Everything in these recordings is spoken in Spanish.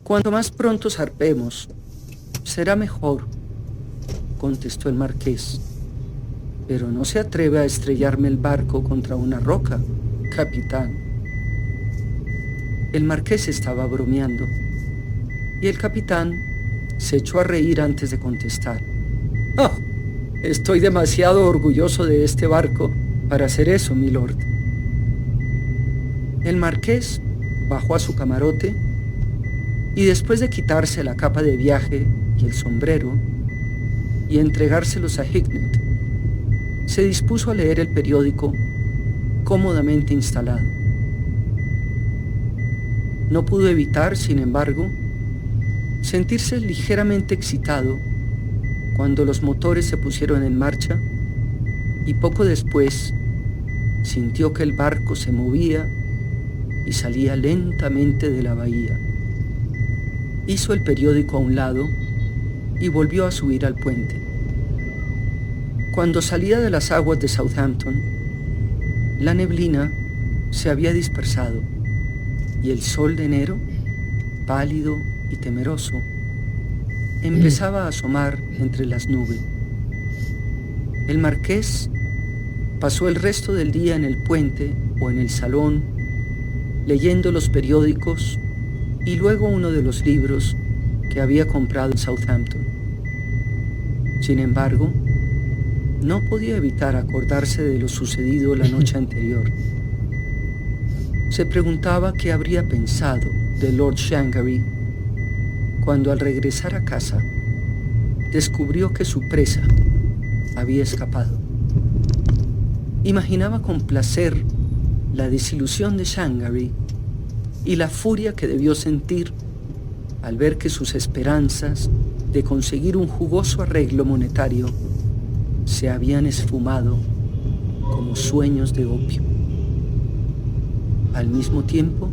Cuanto más pronto zarpemos, será mejor, contestó el marqués. Pero no se atreve a estrellarme el barco contra una roca, capitán. El marqués estaba bromeando, y el capitán se echó a reír antes de contestar. «Oh, estoy demasiado orgulloso de este barco para hacer eso, milord». El marqués bajó a su camarote y después de quitarse la capa de viaje y el sombrero y entregárselos a Hignett, se dispuso a leer el periódico cómodamente instalado. No pudo evitar, sin embargo, sentirse ligeramente excitado cuando los motores se pusieron en marcha y poco después sintió que el barco se movía y salía lentamente de la bahía. Hizo el periódico a un lado y volvió a subir al puente. Cuando salía de las aguas de Southampton, la neblina se había dispersado y el sol de enero, pálido y temeroso, empezaba a asomar entre las nubes. El marqués pasó el resto del día en el puente o en el salón, leyendo los periódicos y luego uno de los libros que había comprado en Southampton. Sin embargo, no podía evitar acordarse de lo sucedido la noche anterior. Se preguntaba qué habría pensado de Lord Shanghari cuando al regresar a casa descubrió que su presa había escapado. Imaginaba con placer la desilusión de Shanghari y la furia que debió sentir al ver que sus esperanzas de conseguir un jugoso arreglo monetario se habían esfumado como sueños de opio. Al mismo tiempo,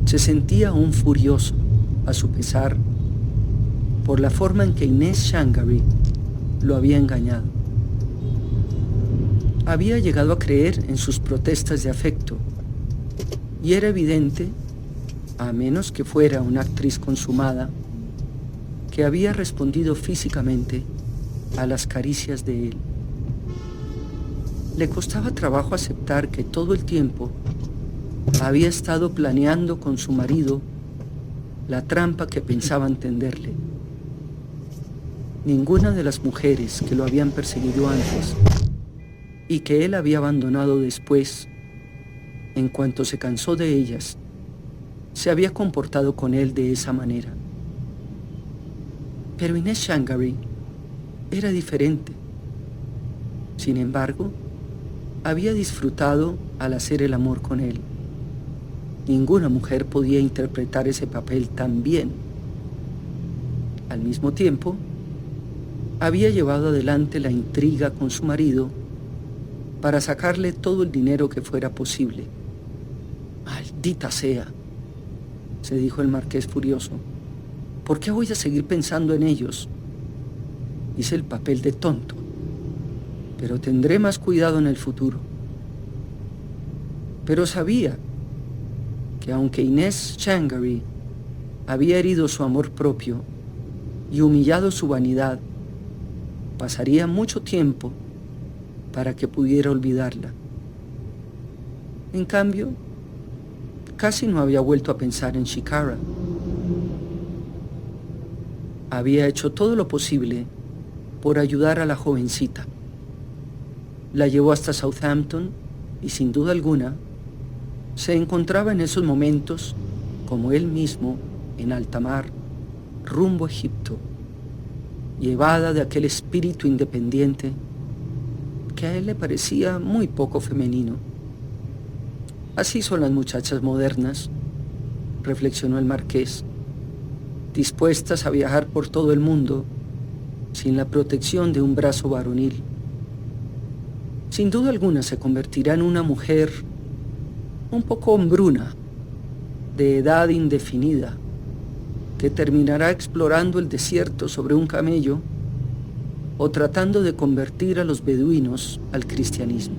se sentía aún furioso, a su pesar, por la forma en que Inés Shanghari lo había engañado. Había llegado a creer en sus protestas de afecto, y era evidente, a menos que fuera una actriz consumada, que había respondido físicamente a las caricias de él. Le costaba trabajo aceptar que todo el tiempo había estado planeando con su marido la trampa que pensaban tenderle. Ninguna de las mujeres que lo habían perseguido antes y que él había abandonado después, en cuanto se cansó de ellas, se había comportado con él de esa manera. Pero Inés Shanghari era diferente. Sin embargo, había disfrutado al hacer el amor con él. Ninguna mujer podía interpretar ese papel tan bien. Al mismo tiempo, había llevado adelante la intriga con su marido para sacarle todo el dinero que fuera posible. «Maldita sea», se dijo el marqués furioso. «¿Por qué voy a seguir pensando en ellos? Hice el papel de tonto, pero tendré más cuidado en el futuro». Pero sabía que aunque Inés Shanghari había herido su amor propio y humillado su vanidad, pasaría mucho tiempo para que pudiera olvidarla. En cambio, casi no había vuelto a pensar en Shikara. Había hecho todo lo posible por ayudar a la jovencita. La llevó hasta Southampton y, sin duda alguna, se encontraba en esos momentos, como él mismo, en alta mar, rumbo a Egipto, llevada de aquel espíritu independiente que a él le parecía muy poco femenino. Así son las muchachas modernas, reflexionó el marqués, dispuestas a viajar por todo el mundo sin la protección de un brazo varonil. Sin duda alguna se convertirá en una mujer un poco hombruna, de edad indefinida, que terminará explorando el desierto sobre un camello o tratando de convertir a los beduinos al cristianismo.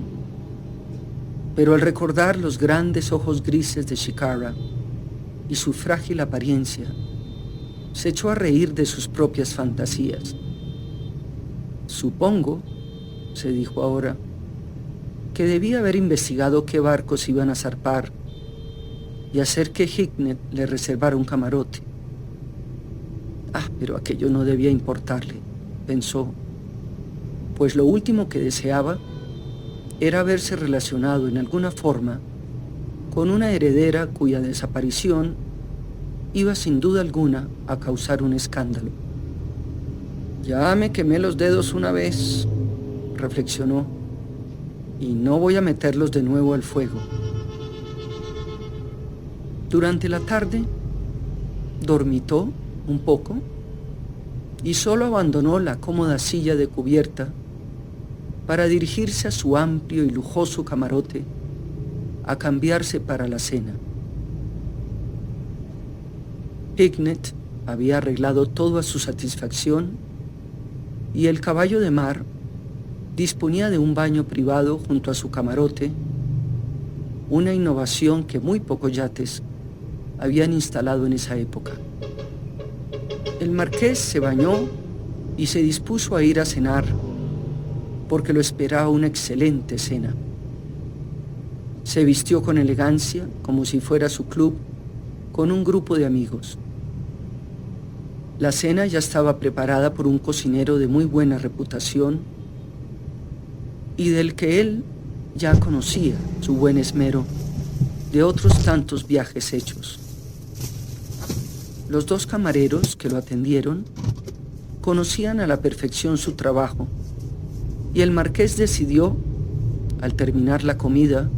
Pero al recordar los grandes ojos grises de Shikara y su frágil apariencia, se echó a reír de sus propias fantasías. Supongo, se dijo ahora, que debía haber investigado qué barcos iban a zarpar y hacer que Hicknet le reservara un camarote. Pero aquello no debía importarle, pensó, pues lo último que deseaba era haberse relacionado en alguna forma con una heredera cuya desaparición iba sin duda alguna a causar un escándalo. Ya me quemé los dedos una vez, reflexionó, y no voy a meterlos de nuevo al fuego. Durante la tarde, dormitó un poco y solo abandonó la cómoda silla de cubierta para dirigirse a su amplio y lujoso camarote a cambiarse para la cena. Hicknet había arreglado todo a su satisfacción y el caballo de mar disponía de un baño privado junto a su camarote, una innovación que muy pocos yates habían instalado en esa época. El marqués se bañó y se dispuso a ir a cenar porque lo esperaba una excelente cena. Se vistió con elegancia, como si fuera su club, con un grupo de amigos. La cena ya estaba preparada por un cocinero de muy buena reputación y del que él ya conocía su buen esmero de otros tantos viajes hechos. Los dos camareros que lo atendieron conocían a la perfección su trabajo y el marqués decidió, al terminar la comida,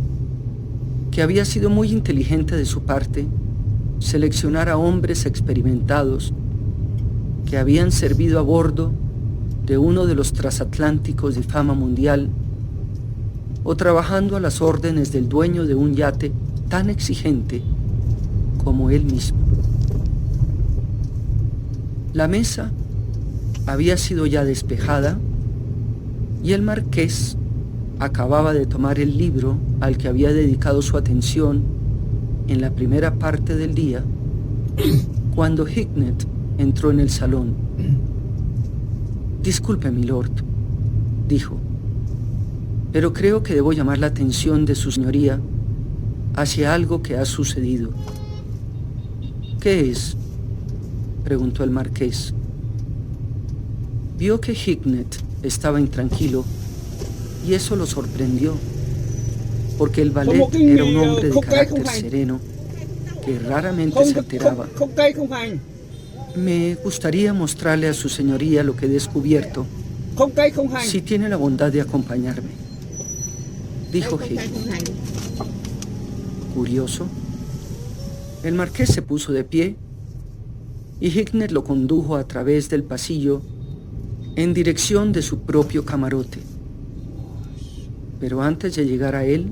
que había sido muy inteligente de su parte seleccionar a hombres experimentados que habían servido a bordo de uno de los transatlánticos de fama mundial o trabajando a las órdenes del dueño de un yate tan exigente como él mismo. La mesa había sido ya despejada y el marqués acababa de tomar el libro al que había dedicado su atención en la primera parte del día cuando Hicknet entró en el salón. «Disculpe, milord», dijo, «pero creo que debo llamar la atención de su señoría hacia algo que ha sucedido». «¿Qué es?», preguntó el marqués. Vio que Hicknet estaba intranquilo y eso lo sorprendió, porque el valet era un hombre de carácter sereno que raramente se alteraba. «Me gustaría mostrarle a su señoría lo que he descubierto, si tiene la bondad de acompañarme», dijo Hicknet. Curioso, el marqués se puso de pie y Hicknet lo condujo a través del pasillo en dirección de su propio camarote. Pero antes de llegar a él,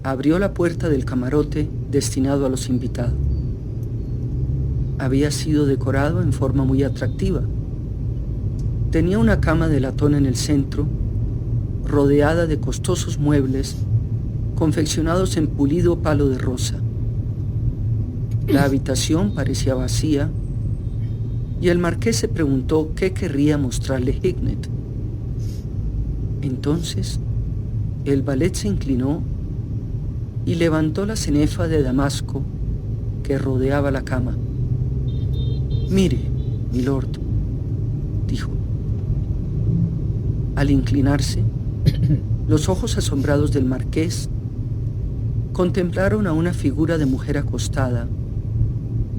abrió la puerta del camarote destinado a los invitados. Había sido decorado en forma muy atractiva. Tenía una cama de latón en el centro, rodeada de costosos muebles confeccionados en pulido palo de rosa. La habitación parecía vacía y el marqués se preguntó qué querría mostrarle Hicknet. Entonces, el valet se inclinó y levantó la cenefa de damasco que rodeaba la cama. «Mire, milord», dijo. Al inclinarse, los ojos asombrados del marqués contemplaron a una figura de mujer acostada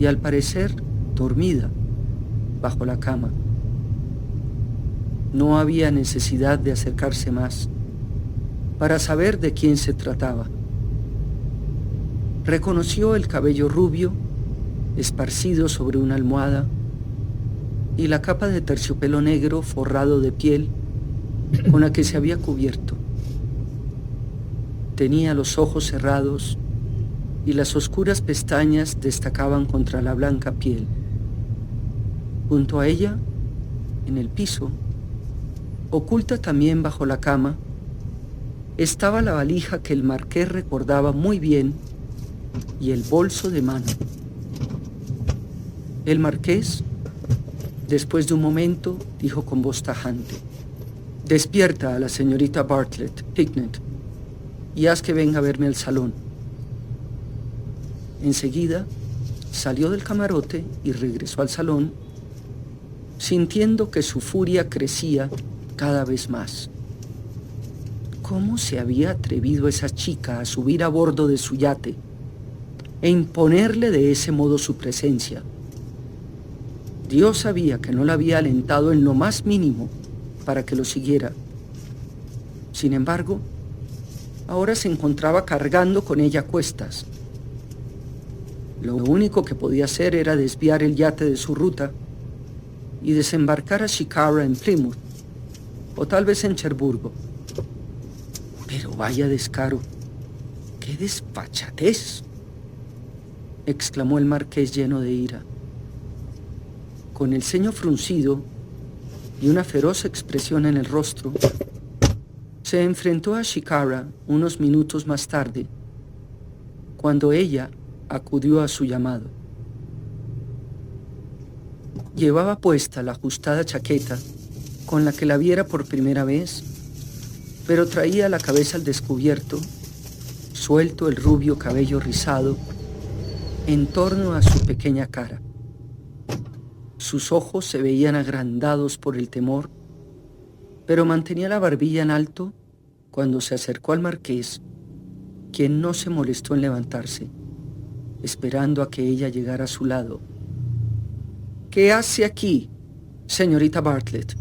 y al parecer dormida bajo la cama. No había necesidad de acercarse más para saber de quién se trataba. Reconoció el cabello rubio esparcido sobre una almohada y la capa de terciopelo negro forrado de piel con la que se había cubierto. Tenía los ojos cerrados y las oscuras pestañas destacaban contra la blanca piel. Junto a ella, en el piso, oculta también bajo la cama, estaba la valija que el marqués recordaba muy bien y el bolso de mano. El marqués, después de un momento, dijo con voz tajante: «Despierta a la señorita Bartlett, Hicknet, y haz que venga a verme al salón». Enseguida salió del camarote y regresó al salón, sintiendo que su furia crecía cada vez más. ¿Cómo se había atrevido esa chica a subir a bordo de su yate e imponerle de ese modo su presencia? Dios sabía que no la había alentado en lo más mínimo para que lo siguiera. Sin embargo, ahora se encontraba cargando con ella a cuestas. Lo único que podía hacer era desviar el yate de su ruta y desembarcar a Shikara en Plymouth, o tal vez en Cherburgo. Pero vaya descaro, ¡qué desfachatez!, exclamó el marqués lleno de ira. Con el ceño fruncido y una feroz expresión en el rostro, se enfrentó a Shikara unos minutos más tarde, cuando ella acudió a su llamado. Llevaba puesta la ajustada chaqueta con la que la viera por primera vez, pero traía la cabeza al descubierto, suelto el rubio cabello rizado en torno a su pequeña cara. Sus ojos se veían agrandados por el temor, pero mantenía la barbilla en alto cuando se acercó al marqués, quien no se molestó en levantarse, esperando a que ella llegara a su lado. «¿Qué hace aquí, señorita Bartlett?»,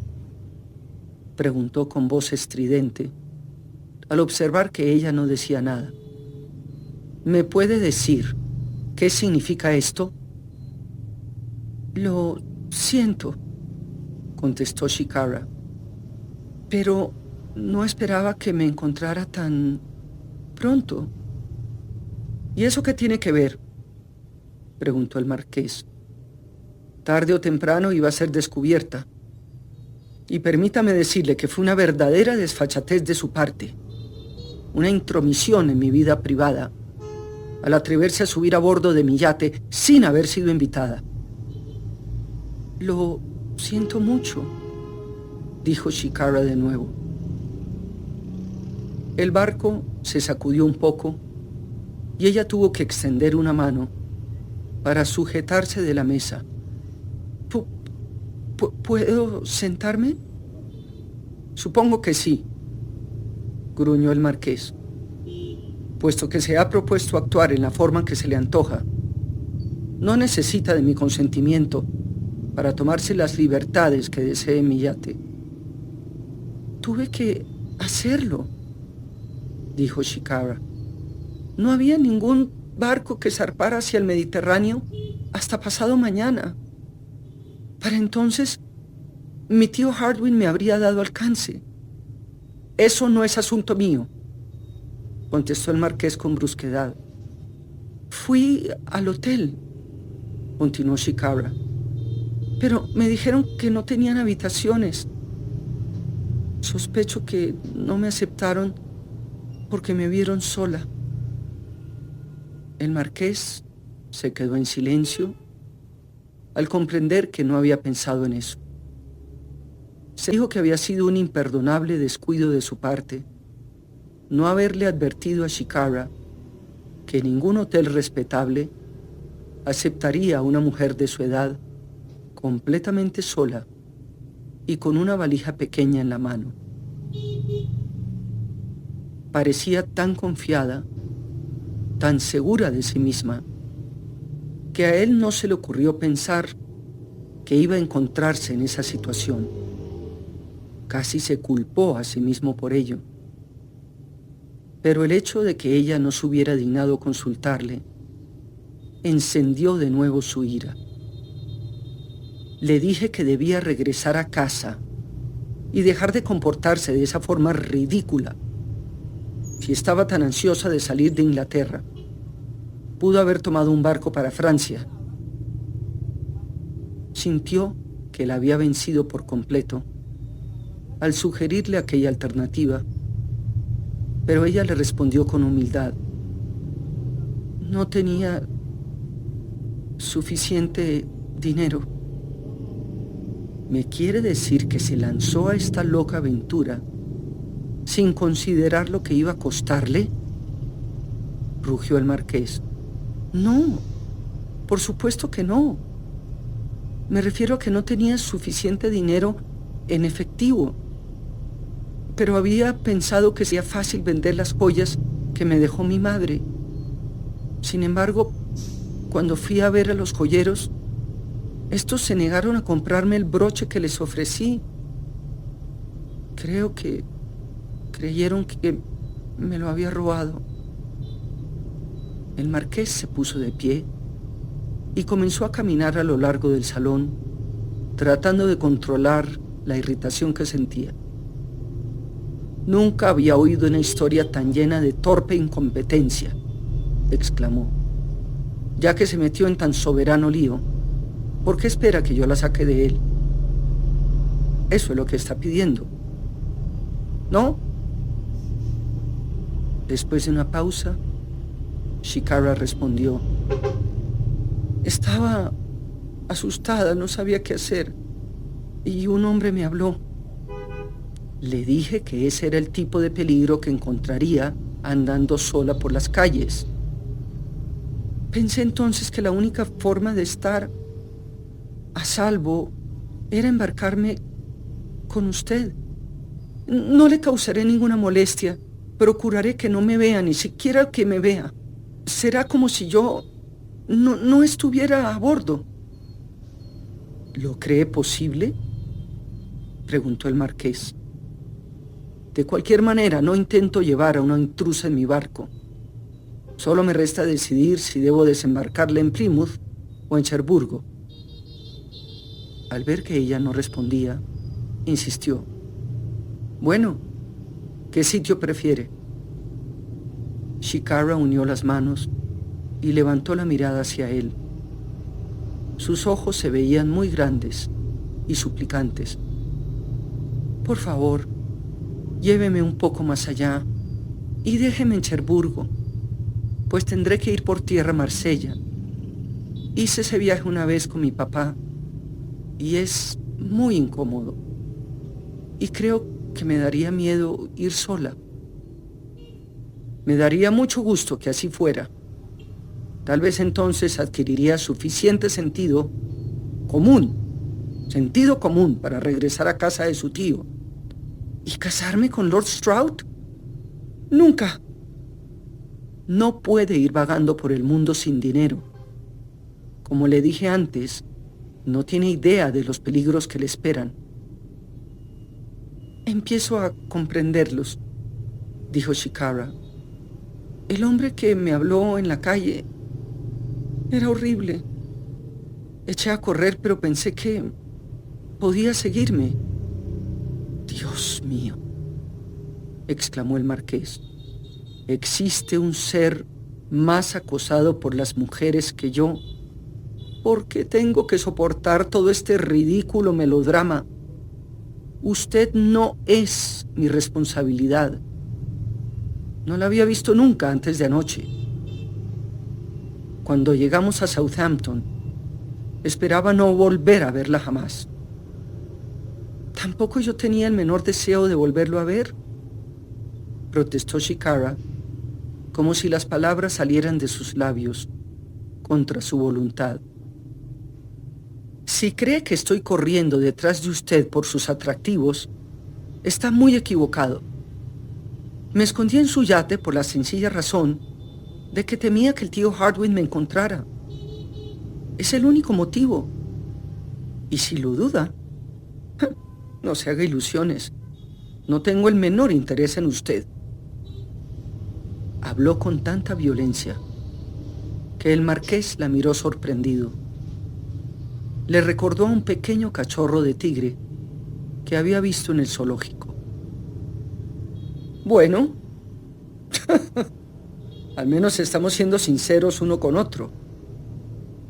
preguntó con voz estridente, al observar que ella no decía nada. «¿Me puede decir qué significa esto?». «Lo siento», contestó Shikara, «pero no esperaba que me encontrara tan pronto». «¿Y eso qué tiene que ver?», preguntó el marqués. «Tarde o temprano iba a ser descubierta. Y permítame decirle que fue una verdadera desfachatez de su parte, una intromisión en mi vida privada, al atreverse a subir a bordo de mi yate sin haber sido invitada». «Lo siento mucho», dijo Shikara de nuevo. El barco se sacudió un poco y ella tuvo que extender una mano para sujetarse de la mesa. ¿Puedo sentarme?». «Supongo que sí», gruñó el marqués, «puesto que se ha propuesto actuar en la forma que se le antoja. No necesita de mi consentimiento para tomarse las libertades que desee en mi yate». «Tuve que hacerlo», dijo Shikara. «No había ningún barco que zarpara hacia el Mediterráneo hasta pasado mañana. Para entonces, mi tío Hardwin me habría dado alcance». «Eso no es asunto mío», contestó el marqués con brusquedad. «Fui al hotel», continuó Shikara, «pero me dijeron que no tenían habitaciones. Sospecho que no me aceptaron porque me vieron sola». El marqués se quedó en silencio al comprender que no había pensado en eso. Se dijo que había sido un imperdonable descuido de su parte no haberle advertido a Shikara que ningún hotel respetable aceptaría a una mujer de su edad completamente sola y con una valija pequeña en la mano. Parecía tan confiada, tan segura de sí misma, que a él no se le ocurrió pensar que iba a encontrarse en esa situación. Casi se culpó a sí mismo por ello. Pero el hecho de que ella no se hubiera dignado consultarle encendió de nuevo su ira. «Le dije que debía regresar a casa y dejar de comportarse de esa forma ridícula. Si estaba tan ansiosa de salir de Inglaterra, pudo haber tomado un barco para Francia». Sintió que la había vencido por completo al sugerirle aquella alternativa, pero ella le respondió con humildad: «No tenía suficiente dinero. ¿Me quiere decir que se lanzó a esta loca aventura sin considerar lo que iba a costarle?, rugió el marqués. No, por supuesto que no. Me refiero a que no tenía suficiente dinero en efectivo, pero había pensado que sería fácil vender las joyas que me dejó mi madre. Sin embargo, cuando fui a ver a los joyeros, estos se negaron a comprarme el broche que les ofrecí. Creo que creyeron que me lo había robado. El marqués se puso de pie y comenzó a caminar a lo largo del salón, tratando de controlar la irritación que sentía. Nunca había oído una historia tan llena de torpe incompetencia, exclamó. Ya que se metió en tan soberano lío, ¿por qué espera que yo la saque de él? Eso es lo que está pidiendo, ¿no? Después de una pausa, Shikara respondió. Estaba asustada, no sabía qué hacer, y un hombre me habló. Le dije que ese era el tipo de peligro que encontraría andando sola por las calles. Pensé entonces que la única forma de estar a salvo era embarcarme con usted. No le causaré ninguna molestia. Procuraré que no me vea, ni siquiera que me vea. Será como si yo no estuviera a bordo. ¿Lo cree posible?, preguntó el marqués. De cualquier manera, no intento llevar a una intrusa en mi barco. Solo me resta decidir si debo desembarcarla en Plymouth o en Cherburgo. Al ver que ella no respondía, insistió. Bueno, ¿qué sitio prefiere? Shikara unió las manos y levantó la mirada hacia él. Sus ojos se veían muy grandes y suplicantes. Por favor, lléveme un poco más allá y déjeme en Cherburgo, pues tendré que ir por tierra a Marsella. Hice ese viaje una vez con mi papá y es muy incómodo. Y creo que me daría miedo ir sola. Me daría mucho gusto que así fuera. Tal vez entonces adquiriría suficiente sentido común para regresar a casa de su tío. ¿Y casarme con Lord Stroud? Nunca. No puede ir vagando por el mundo sin dinero. Como le dije antes, no tiene idea de los peligros que le esperan. Empiezo a comprenderlos, dijo Shikara. El hombre que me habló en la calle era horrible. Eché a correr, pero pensé que podía seguirme. Dios mío, exclamó el marqués. ¿Existe un ser más acosado por las mujeres que yo? ¿Por qué tengo que soportar todo este ridículo melodrama? Usted no es mi responsabilidad. No la había visto nunca antes de anoche. Cuando llegamos a Southampton, esperaba no volver a verla jamás. Tampoco yo tenía el menor deseo de volverlo a ver, protestó Shikara, como si las palabras salieran de sus labios contra su voluntad. Si cree que estoy corriendo detrás de usted por sus atractivos, está muy equivocado. Me escondí en su yate por la sencilla razón de que temía que el tío Hardwicke me encontrara. Es el único motivo. Y si lo duda, no se haga ilusiones. No tengo el menor interés en usted. Habló con tanta violencia que el marqués la miró sorprendido. Le recordó a un pequeño cachorro de tigre que había visto en el zoológico. Bueno, al menos estamos siendo sinceros uno con otro,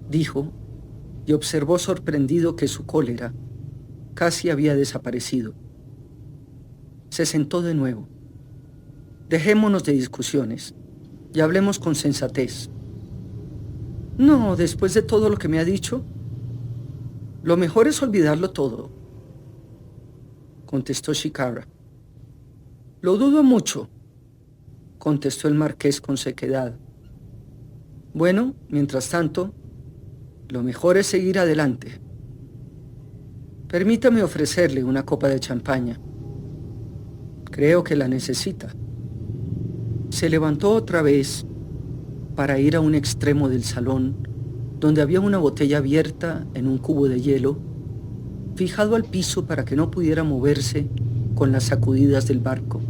dijo, y observó sorprendido que su cólera casi había desaparecido. Se sentó de nuevo. Dejémonos de discusiones y hablemos con sensatez. No, después de todo lo que me ha dicho, Lo mejor es olvidarlo todo, contestó Shikara. Lo dudo mucho, contestó el marqués con sequedad. Bueno, mientras tanto, lo mejor es seguir adelante. Permítame ofrecerle una copa de champaña. Creo que la necesita. Se levantó otra vez para ir a un extremo del salón, donde había una botella abierta en un cubo de hielo, fijado al piso para que no pudiera moverse con las sacudidas del barco.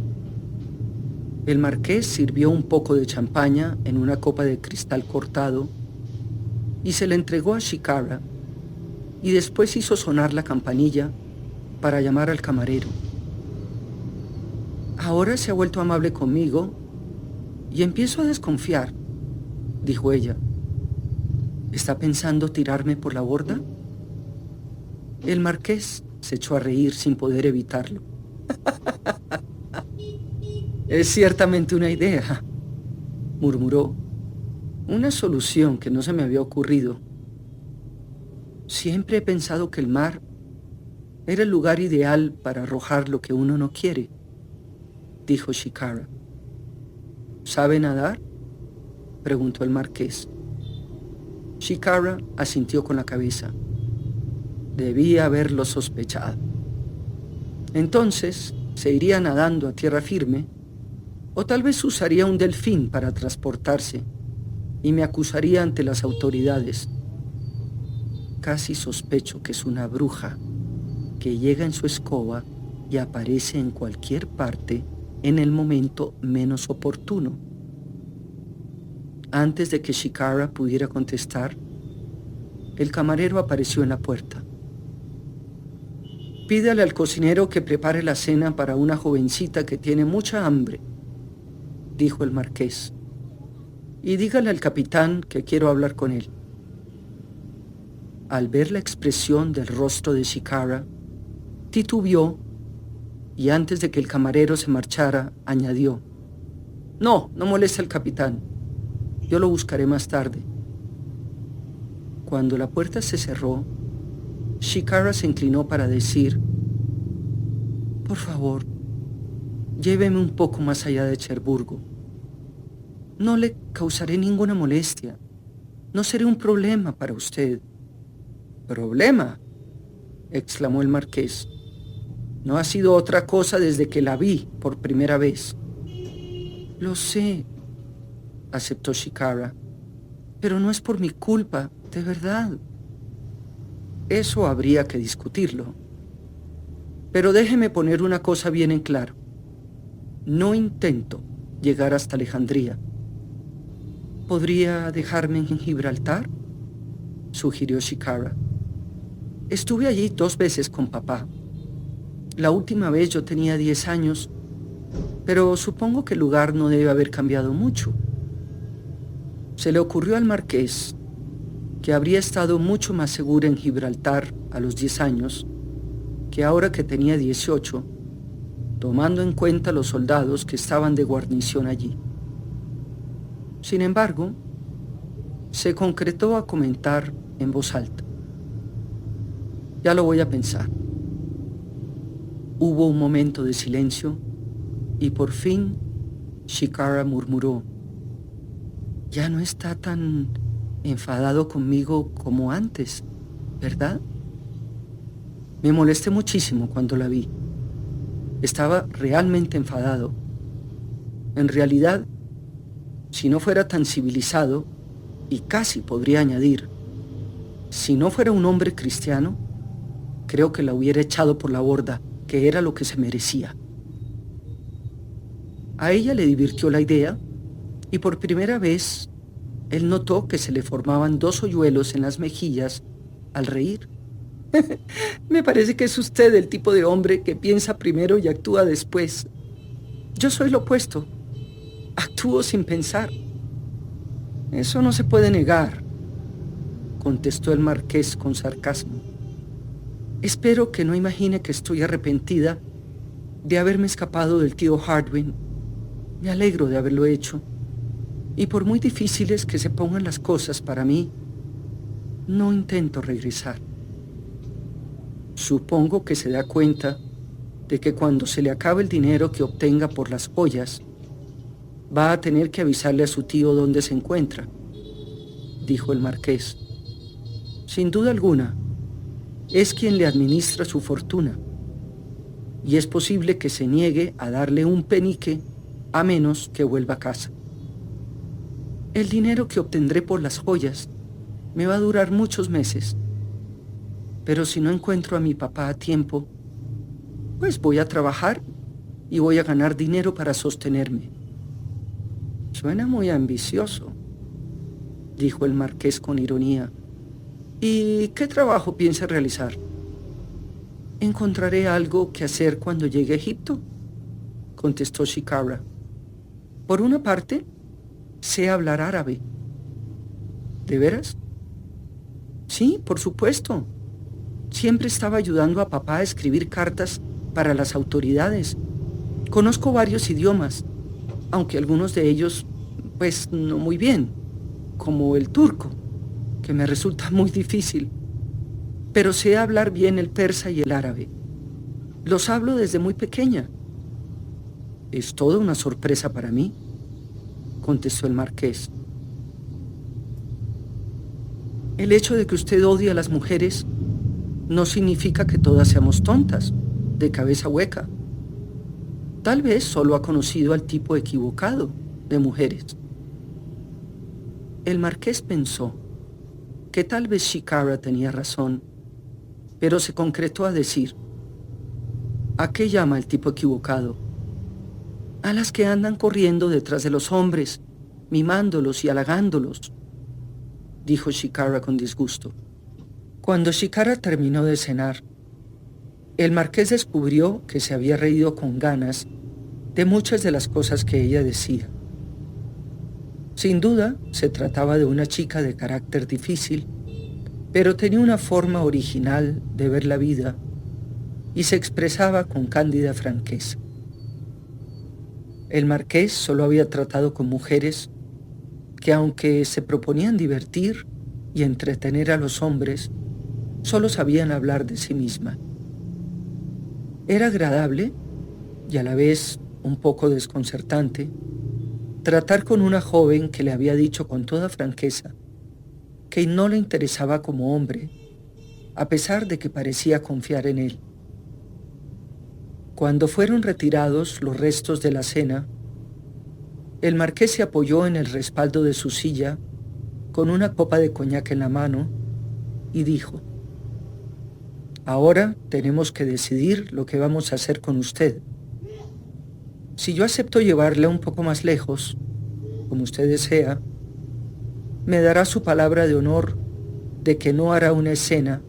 El marqués sirvió un poco de champaña en una copa de cristal cortado y se la entregó a Shikara, y después hizo sonar la campanilla para llamar al camarero. Ahora se ha vuelto amable conmigo y empiezo a desconfiar, dijo ella. ¿Está pensando tirarme por la borda? El marqués se echó a reír sin poder evitarlo. Es ciertamente una idea, murmuró. Una solución que no se me había ocurrido. Siempre he pensado que el mar era el lugar ideal para arrojar lo que uno no quiere, dijo Shikara. ¿Sabe nadar?, preguntó el marqués. Shikara asintió con la cabeza. Debía haberlo sospechado. Entonces se iría nadando a tierra firme, o tal vez usaría un delfín para transportarse y me acusaría ante las autoridades. Casi sospecho que es una bruja que llega en su escoba y aparece en cualquier parte en el momento menos oportuno. Antes de que Shikara pudiera contestar, el camarero apareció en la puerta. Pídale al cocinero que prepare la cena para una jovencita que tiene mucha hambre, dijo el marqués. Y dígale al capitán que quiero hablar con él. Al ver la expresión del rostro de Shikara, titubeó y antes de que el camarero se marchara, añadió: No moleste al capitán. Yo lo buscaré más tarde. Cuando la puerta se cerró, Shikara se inclinó para decir: Por favor, lléveme un poco más allá de Cherburgo. No le causaré ninguna molestia. No seré un problema para usted. ¿Problema?, exclamó el marqués. No ha sido otra cosa desde que la vi por primera vez. Lo sé, aceptó Shikara, pero no es por mi culpa, de verdad. Eso habría que discutirlo. Pero déjeme poner una cosa bien en claro. No intento llegar hasta Alejandría. ¿Podría dejarme en Gibraltar?, sugirió Shikara. Estuve allí 2 veces con papá. La última vez yo tenía 10 años, pero supongo que el lugar no debe haber cambiado mucho. Se le ocurrió al marqués que habría estado mucho más segura en Gibraltar a los 10 años que ahora que tenía 18, tomando en cuenta los soldados que estaban de guarnición allí. Sin embargo, se concretó a comentar en voz alta: Ya lo voy a pensar. Hubo un momento de silencio y por fin Shikara murmuró: Ya no está tan enfadado conmigo como antes, ¿verdad? Me molesté muchísimo cuando la vi. Estaba realmente enfadado. En realidad, si no fuera tan civilizado, y casi podría añadir, si no fuera un hombre cristiano, creo que la hubiera echado por la borda, que era lo que se merecía. A ella le divirtió la idea, y por primera vez él notó que se le formaban 2 hoyuelos en las mejillas al reír. Me parece que es usted el tipo de hombre que piensa primero y actúa después. Yo soy lo opuesto. Actúo sin pensar. Eso no se puede negar, contestó el marqués con sarcasmo. Espero que no imagine que estoy arrepentida de haberme escapado del tío Hardwin. Me alegro de haberlo hecho. Y por muy difíciles que se pongan las cosas para mí, no intento regresar. Supongo que se da cuenta de que cuando se le acabe el dinero que obtenga por las joyas, va a tener que avisarle a su tío dónde se encuentra, dijo el marqués. Sin duda alguna, es quien le administra su fortuna, y es posible que se niegue a darle un penique a menos que vuelva a casa. El dinero que obtendré por las joyas me va a durar muchos meses, pero si no encuentro a mi papá a tiempo, pues voy a trabajar y voy a ganar dinero para sostenerme. Suena muy ambicioso, dijo el marqués con ironía. ¿Y qué trabajo piensa realizar? Encontraré algo que hacer cuando llegue a Egipto, contestó Shikara. Por una parte, sé hablar árabe. ¿De veras? Sí, por supuesto. Siempre estaba ayudando a papá a escribir cartas para las autoridades. Conozco varios idiomas, aunque algunos de ellos, pues, no muy bien, como el turco, que me resulta muy difícil. Pero sé hablar bien el persa y el árabe. Los hablo desde muy pequeña. Es toda una sorpresa para mí, contestó el marqués. El hecho de que usted odie a las mujeres no significa que todas seamos tontas, de cabeza hueca. Tal vez solo ha conocido al tipo equivocado de mujeres. El marqués pensó que tal vez Shikara tenía razón, pero se concretó a decir: ¿a qué llama el tipo equivocado? A las que andan corriendo detrás de los hombres, mimándolos y halagándolos, dijo Shikara con disgusto. Cuando Shikara terminó de cenar, el marqués descubrió que se había reído con ganas de muchas de las cosas que ella decía. Sin duda, se trataba de una chica de carácter difícil, pero tenía una forma original de ver la vida y se expresaba con cándida franqueza. El marqués solo había tratado con mujeres que, aunque se proponían divertir y entretener a los hombres, solo sabían hablar de sí misma. Era agradable y a la vez un poco desconcertante tratar con una joven que le había dicho con toda franqueza que no le interesaba como hombre, a pesar de que parecía confiar en él. Cuando fueron retirados los restos de la cena, el marqués se apoyó en el respaldo de su silla con una copa de coñac en la mano y dijo: ahora tenemos que decidir lo que vamos a hacer con usted. Si yo acepto llevarla un poco más lejos, como usted desea, ¿me dará su palabra de honor de que no hará una escena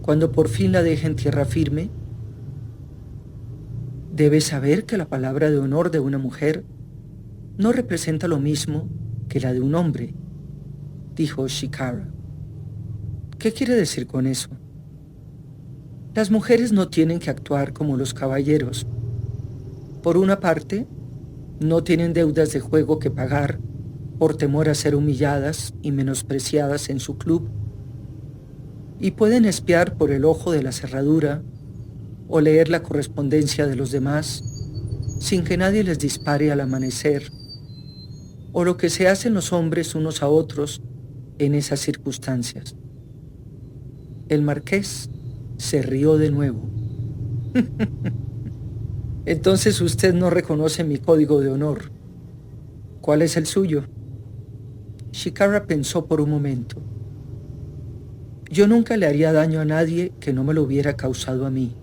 cuando por fin la deje en tierra firme? Debe saber que la palabra de honor de una mujer no representa lo mismo que la de un hombre, dijo Shikara. ¿Qué quiere decir con eso? Las mujeres no tienen que actuar como los caballeros. Por una parte, no tienen deudas de juego que pagar por temor a ser humilladas y menospreciadas en su club, y pueden espiar por el ojo de la cerradura o leer la correspondencia de los demás sin que nadie les dispare al amanecer, o lo que se hacen los hombres unos a otros en esas circunstancias. El marqués se rió de nuevo. Entonces usted no reconoce mi código de honor. ¿Cuál es el suyo? Shikara pensó por un momento. Yo nunca le haría daño a nadie que no me lo hubiera causado a mí,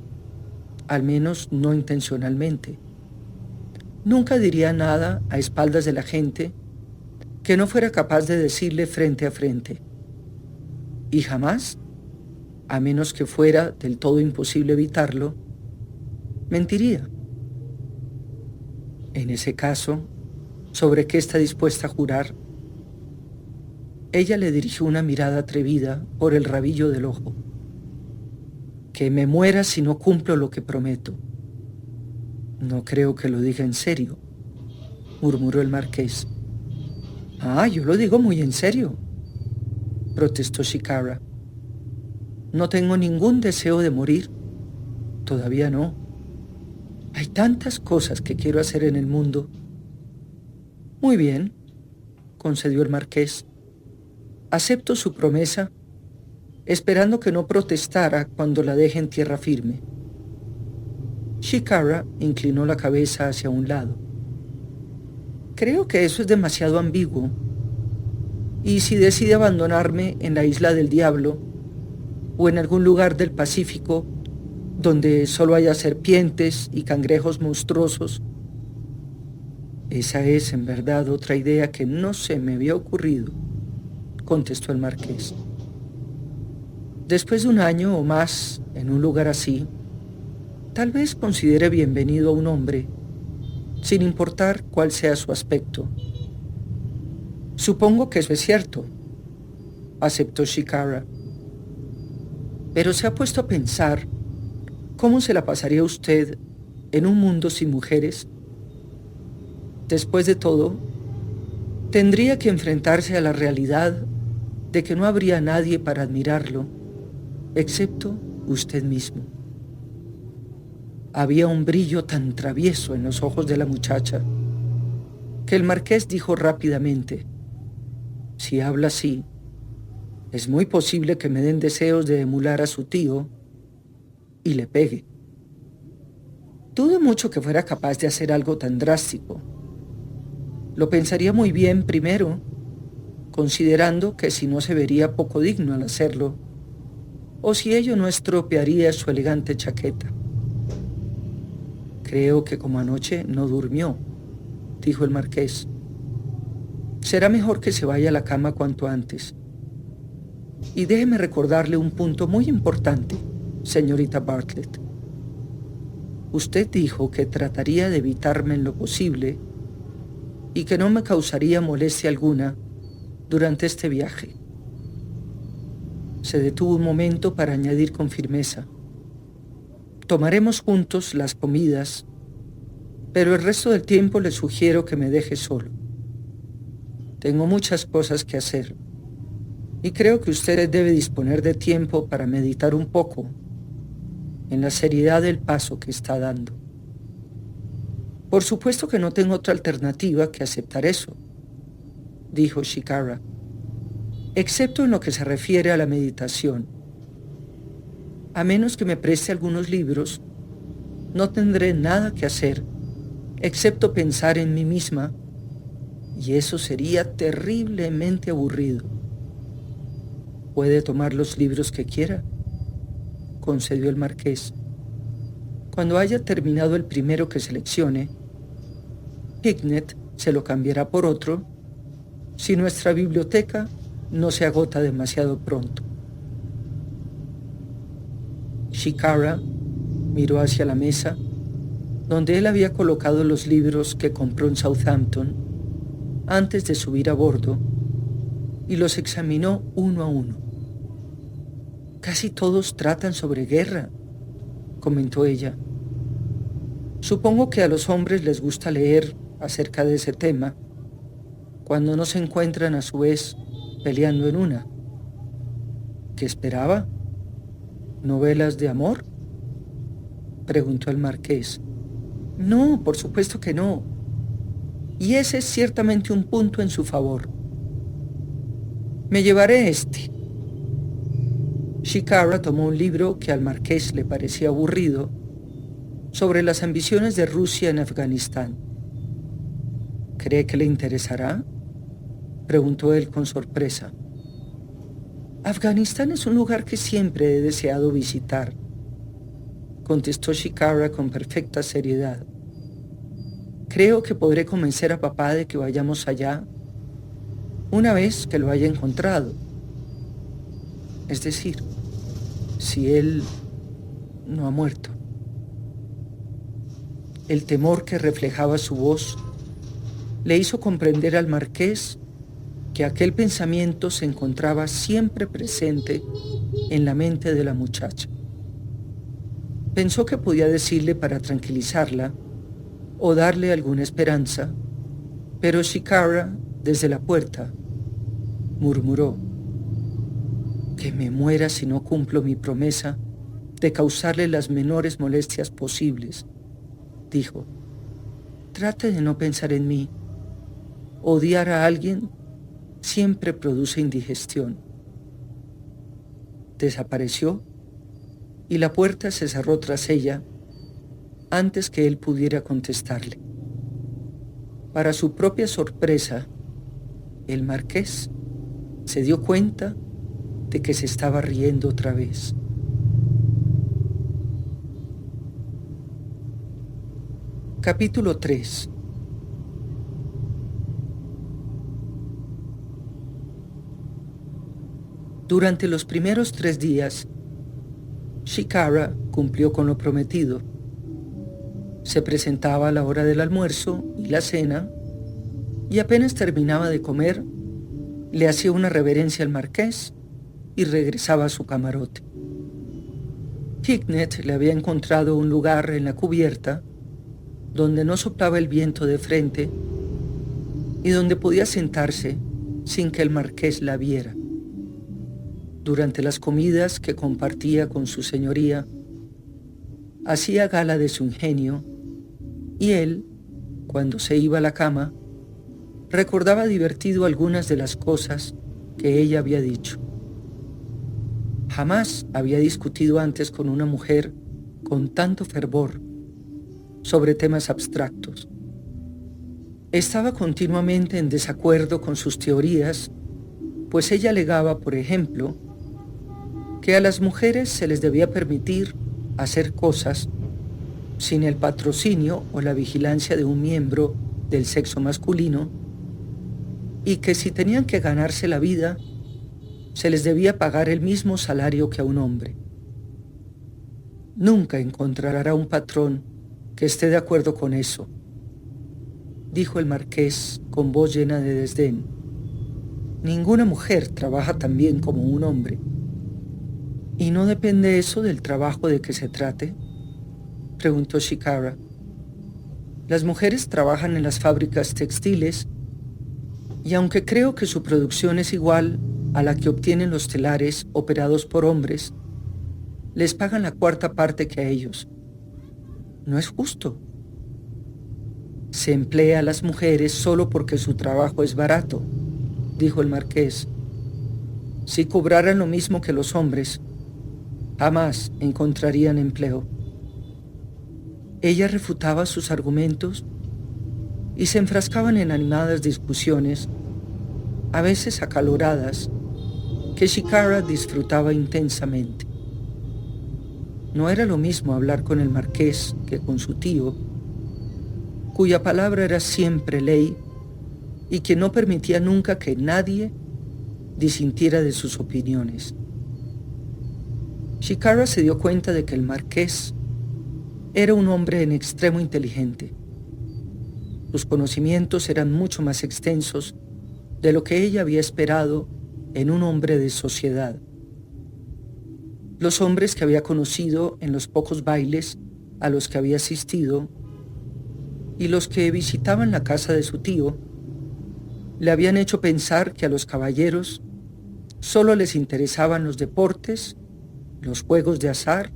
al menos no intencionalmente. Nunca diría nada a espaldas de la gente que no fuera capaz de decirle frente a frente. Y jamás, a menos que fuera del todo imposible evitarlo, mentiría. En ese caso, ¿sobre qué está dispuesta a jurar? Ella le dirigió una mirada atrevida por el rabillo del ojo. Que me muera si no cumplo lo que prometo. No creo que lo diga en serio, murmuró el marqués. Ah, yo lo digo muy en serio, protestó Shikara. No tengo ningún deseo de morir Todavía no. Hay tantas cosas que quiero hacer en el mundo. Muy bien, concedió el marqués. Acepto su promesa, esperando que no protestara cuando la deje en tierra firme. Shikara inclinó la cabeza hacia un lado. Creo que eso es demasiado ambiguo. Y si decide abandonarme en la isla del diablo o en algún lugar del Pacífico donde solo haya serpientes y cangrejos monstruosos, esa es en verdad otra idea que no se me había ocurrido, contestó el marqués. Después de un año o más en un lugar así, tal vez considere bienvenido a un hombre, sin importar cuál sea su aspecto. Supongo que eso es cierto, aceptó Shikara. Pero se ha puesto a pensar cómo se la pasaría usted en un mundo sin mujeres. Después de todo, tendría que enfrentarse a la realidad de que no habría nadie para admirarlo, excepto usted mismo. Había un brillo tan travieso en los ojos de la muchacha que el marqués dijo rápidamente: si habla así, es muy posible que me den deseos de emular a su tío y le pegue. Dudo mucho que fuera capaz de hacer algo tan drástico. Lo pensaría muy bien primero, considerando que si no se vería poco digno al hacerlo, o si ello no estropearía su elegante chaqueta. Creo que como anoche no durmió, dijo el marqués. Será mejor que se vaya a la cama cuanto antes. Y déjeme recordarle un punto muy importante, señorita Bartlett. Usted dijo que trataría de evitarme en lo posible y que no me causaría molestia alguna durante este viaje. Se detuvo un momento para añadir con firmeza: tomaremos juntos las comidas, pero el resto del tiempo le sugiero que me deje solo. Tengo muchas cosas que hacer y creo que usted debe disponer de tiempo para meditar un poco en la seriedad del paso que está dando. Por supuesto que no tengo otra alternativa que aceptar eso, dijo Shikara, excepto en lo que se refiere a la meditación. A menos que me preste algunos libros, no tendré nada que hacer, excepto pensar en mí misma, y eso sería terriblemente aburrido. Puede tomar los libros que quiera, concedió el marqués. Cuando haya terminado el primero que seleccione, Hicknet se lo cambiará por otro si nuestra biblioteca no se agota demasiado pronto. Shikara miró hacia la mesa donde él había colocado los libros que compró en Southampton antes de subir a bordo, y los examinó uno a uno. Casi todos tratan sobre guerra, comentó ella. Supongo que a los hombres les gusta leer acerca de ese tema cuando no se encuentran a su vez peleando en una. ¿Qué esperaba? ¿Novelas de amor?, preguntó el marqués. No, por supuesto que no. Y ese es ciertamente un punto en su favor. Me llevaré este. Shikara tomó un libro que al marqués le parecía aburrido, sobre las ambiciones de Rusia en Afganistán. ¿Cree que le interesará?, preguntó él con sorpresa. Afganistán es un lugar que siempre he deseado visitar, contestó Shikara con perfecta seriedad. Creo que podré convencer a papá de que vayamos allá una vez que lo haya encontrado. Es decir, si él no ha muerto. El temor que reflejaba su voz le hizo comprender al marqués que aquel pensamiento se encontraba siempre presente en la mente de la muchacha. Pensó que podía decirle para tranquilizarla o darle alguna esperanza, pero Shikara, desde la puerta, murmuró: que me muera si no cumplo mi promesa de causarle las menores molestias posibles. Dijo: «Trate de no pensar en mí. Odiar a alguien siempre produce indigestión». Desapareció y la puerta se cerró tras ella antes que él pudiera contestarle. Para su propia sorpresa, el marqués se dio cuenta de que se estaba riendo otra vez. Capítulo 3. Durante los primeros 3 días, Shikara cumplió con lo prometido. Se presentaba a la hora del almuerzo y la cena, y apenas terminaba de comer, le hacía una reverencia al marqués y regresaba a su camarote. Hicknet le había encontrado un lugar en la cubierta donde no soplaba el viento de frente y donde podía sentarse sin que el marqués la viera. Durante las comidas que compartía con su señoría, hacía gala de su ingenio, y él, cuando se iba a la cama, recordaba divertido algunas de las cosas que ella había dicho. Jamás había discutido antes con una mujer con tanto fervor sobre temas abstractos. Estaba continuamente en desacuerdo con sus teorías, pues ella alegaba, por ejemplo, que a las mujeres se les debía permitir hacer cosas sin el patrocinio o la vigilancia de un miembro del sexo masculino, y que si tenían que ganarse la vida, se les debía pagar el mismo salario que a un hombre. Nunca encontrará un patrón que esté de acuerdo con eso, dijo el marqués con voz llena de desdén. Ninguna mujer trabaja tan bien como un hombre. ¿Y no depende eso del trabajo de que se trate?, preguntó Shikara. Las mujeres trabajan en las fábricas textiles, y aunque creo que su producción es igual a la que obtienen los telares operados por hombres, les pagan la 1/4 parte que a ellos. No es justo. Se emplea a las mujeres solo porque su trabajo es barato, dijo el marqués. Si cobraran lo mismo que los hombres, jamás encontrarían empleo. Ella refutaba sus argumentos y se enfrascaban en animadas discusiones, a veces acaloradas, que Shikara disfrutaba intensamente. No era lo mismo hablar con el marqués que con su tío, cuya palabra era siempre ley y que no permitía nunca que nadie disintiera de sus opiniones. Shikara se dio cuenta de que el marqués era un hombre en extremo inteligente. Sus conocimientos eran mucho más extensos de lo que ella había esperado en un hombre de sociedad. Los hombres que había conocido en los pocos bailes a los que había asistido y los que visitaban la casa de su tío le habían hecho pensar que a los caballeros solo les interesaban los deportes, los juegos de azar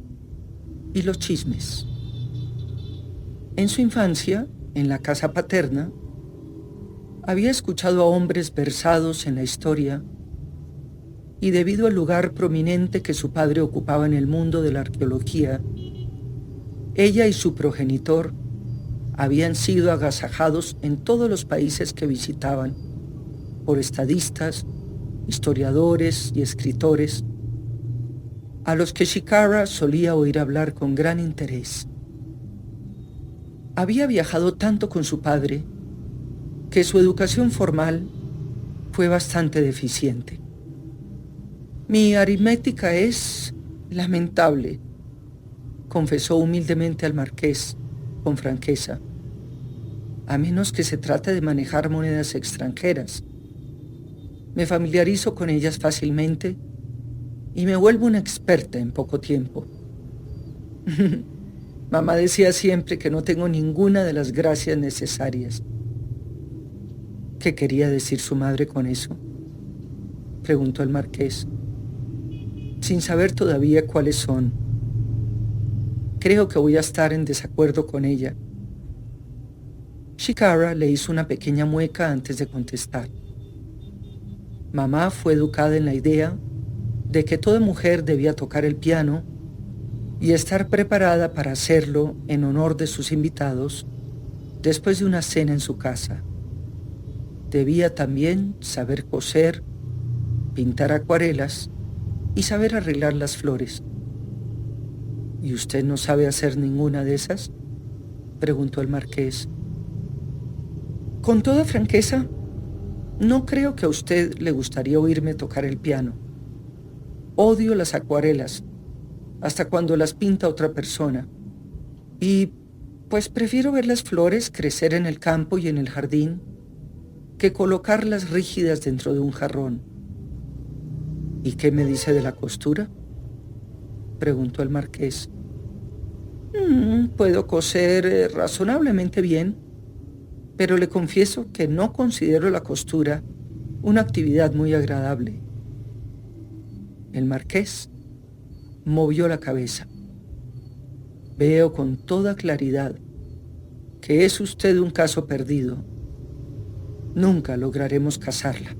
y los chismes. En su infancia, en la casa paterna, había escuchado a hombres versados en la historia, y debido al lugar prominente que su padre ocupaba en el mundo de la arqueología, ella y su progenitor habían sido agasajados en todos los países que visitaban por estadistas, historiadores y escritores, a los que Shikara solía oír hablar con gran interés. Había viajado tanto con su padre que su educación formal fue bastante deficiente. Mi aritmética es lamentable, confesó humildemente al marqués con franqueza, a menos que se trate de manejar monedas extranjeras. Me familiarizo con ellas fácilmente y me vuelvo una experta en poco tiempo. Mamá decía siempre que no tengo ninguna de las gracias necesarias. ¿Qué quería decir su madre con eso?, preguntó el marqués, sin saber todavía cuáles son creo que voy a estar en desacuerdo con ella. Shikara le hizo una pequeña mueca antes de contestar. Mamá fue educada en la idea de que toda mujer debía tocar el piano y estar preparada para hacerlo en honor de sus invitados después de una cena en su casa. Debía también saber coser, pintar acuarelas y saber arreglar las flores. ¿Y usted no sabe hacer ninguna de esas?, preguntó el marqués. Con toda franqueza, no creo que a usted le gustaría oírme tocar el piano. Odio las acuarelas, hasta cuando las pinta otra persona. Y pues prefiero ver las flores crecer en el campo y en el jardín que colocarlas rígidas dentro de un jarrón. ¿Y qué me dice de la costura?, preguntó el marqués. Puedo coser razonablemente bien, pero le confieso que no considero la costura una actividad muy agradable. El marqués movió la cabeza. Veo con toda claridad que es usted un caso perdido. Nunca lograremos casarla.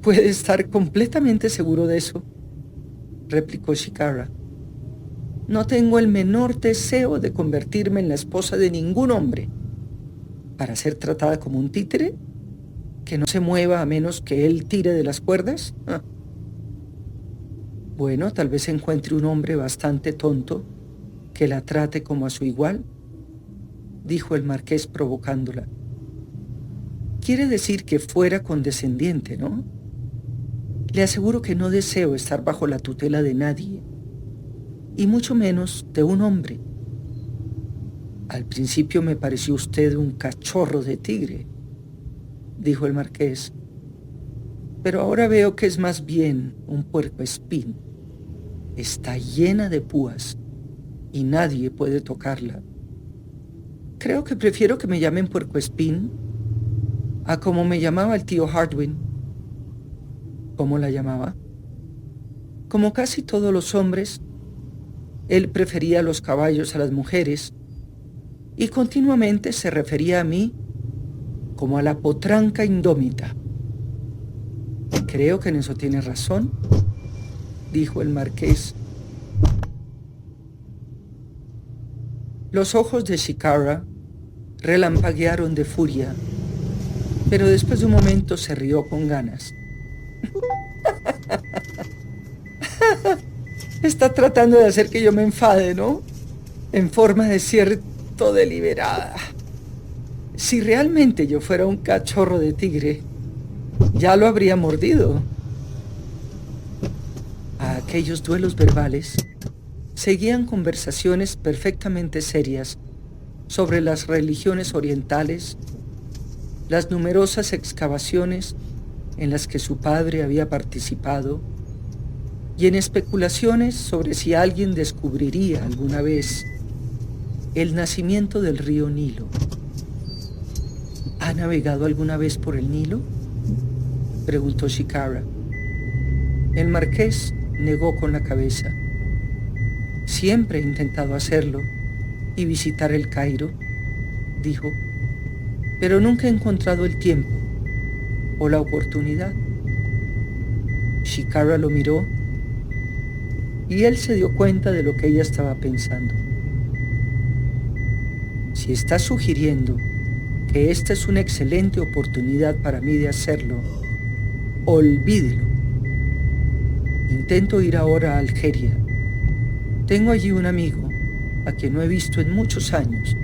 Puede estar completamente seguro de eso, replicó Shikara. No tengo el menor deseo de convertirme en la esposa de ningún hombre para ser tratada como un títere que no se mueva a menos que él tire de las cuerdas. Bueno, tal vez encuentre un hombre bastante tonto que la trate como a su igual, dijo el marqués provocándola. Quiere decir que fuera condescendiente, ¿no? Le aseguro que no deseo estar bajo la tutela de nadie, y mucho menos de un hombre. Al principio me pareció usted un cachorro de tigre, dijo el marqués, pero ahora veo que es más bien un puercoespín. Está llena de púas y nadie puede tocarla. Creo que prefiero que me llamen puercoespín a como me llamaba el tío Hardwin. ¿Cómo la llamaba? Como casi todos los hombres, él prefería los caballos a las mujeres y continuamente se refería a mí como a la potranca indómita. Creo que en eso tiene razón, dijo el marqués. Los ojos de Shikara relampaguearon de furia, pero después de un momento se rió con ganas. Está tratando de hacer que yo me enfade, ¿no? En forma de cierto deliberada. Si realmente yo fuera un cachorro de tigre, ya lo habría mordido. A aquellos duelos verbales seguían conversaciones perfectamente serias sobre las religiones orientales, las numerosas excavaciones en las que su padre había participado, y en especulaciones sobre si alguien descubriría alguna vez el nacimiento del río Nilo. ¿Ha navegado alguna vez por el Nilo?, preguntó Shikara. El marqués negó con la cabeza. Siempre he intentado hacerlo y visitar el Cairo, dijo, pero nunca he encontrado el tiempo o la oportunidad. Shikara lo miró y él se dio cuenta de lo que ella estaba pensando. Si está sugiriendo que esta es una excelente oportunidad para mí de hacerlo, olvídelo. Intento ir ahora a Algeria. Tengo allí un amigo a quien no he visto en muchos años.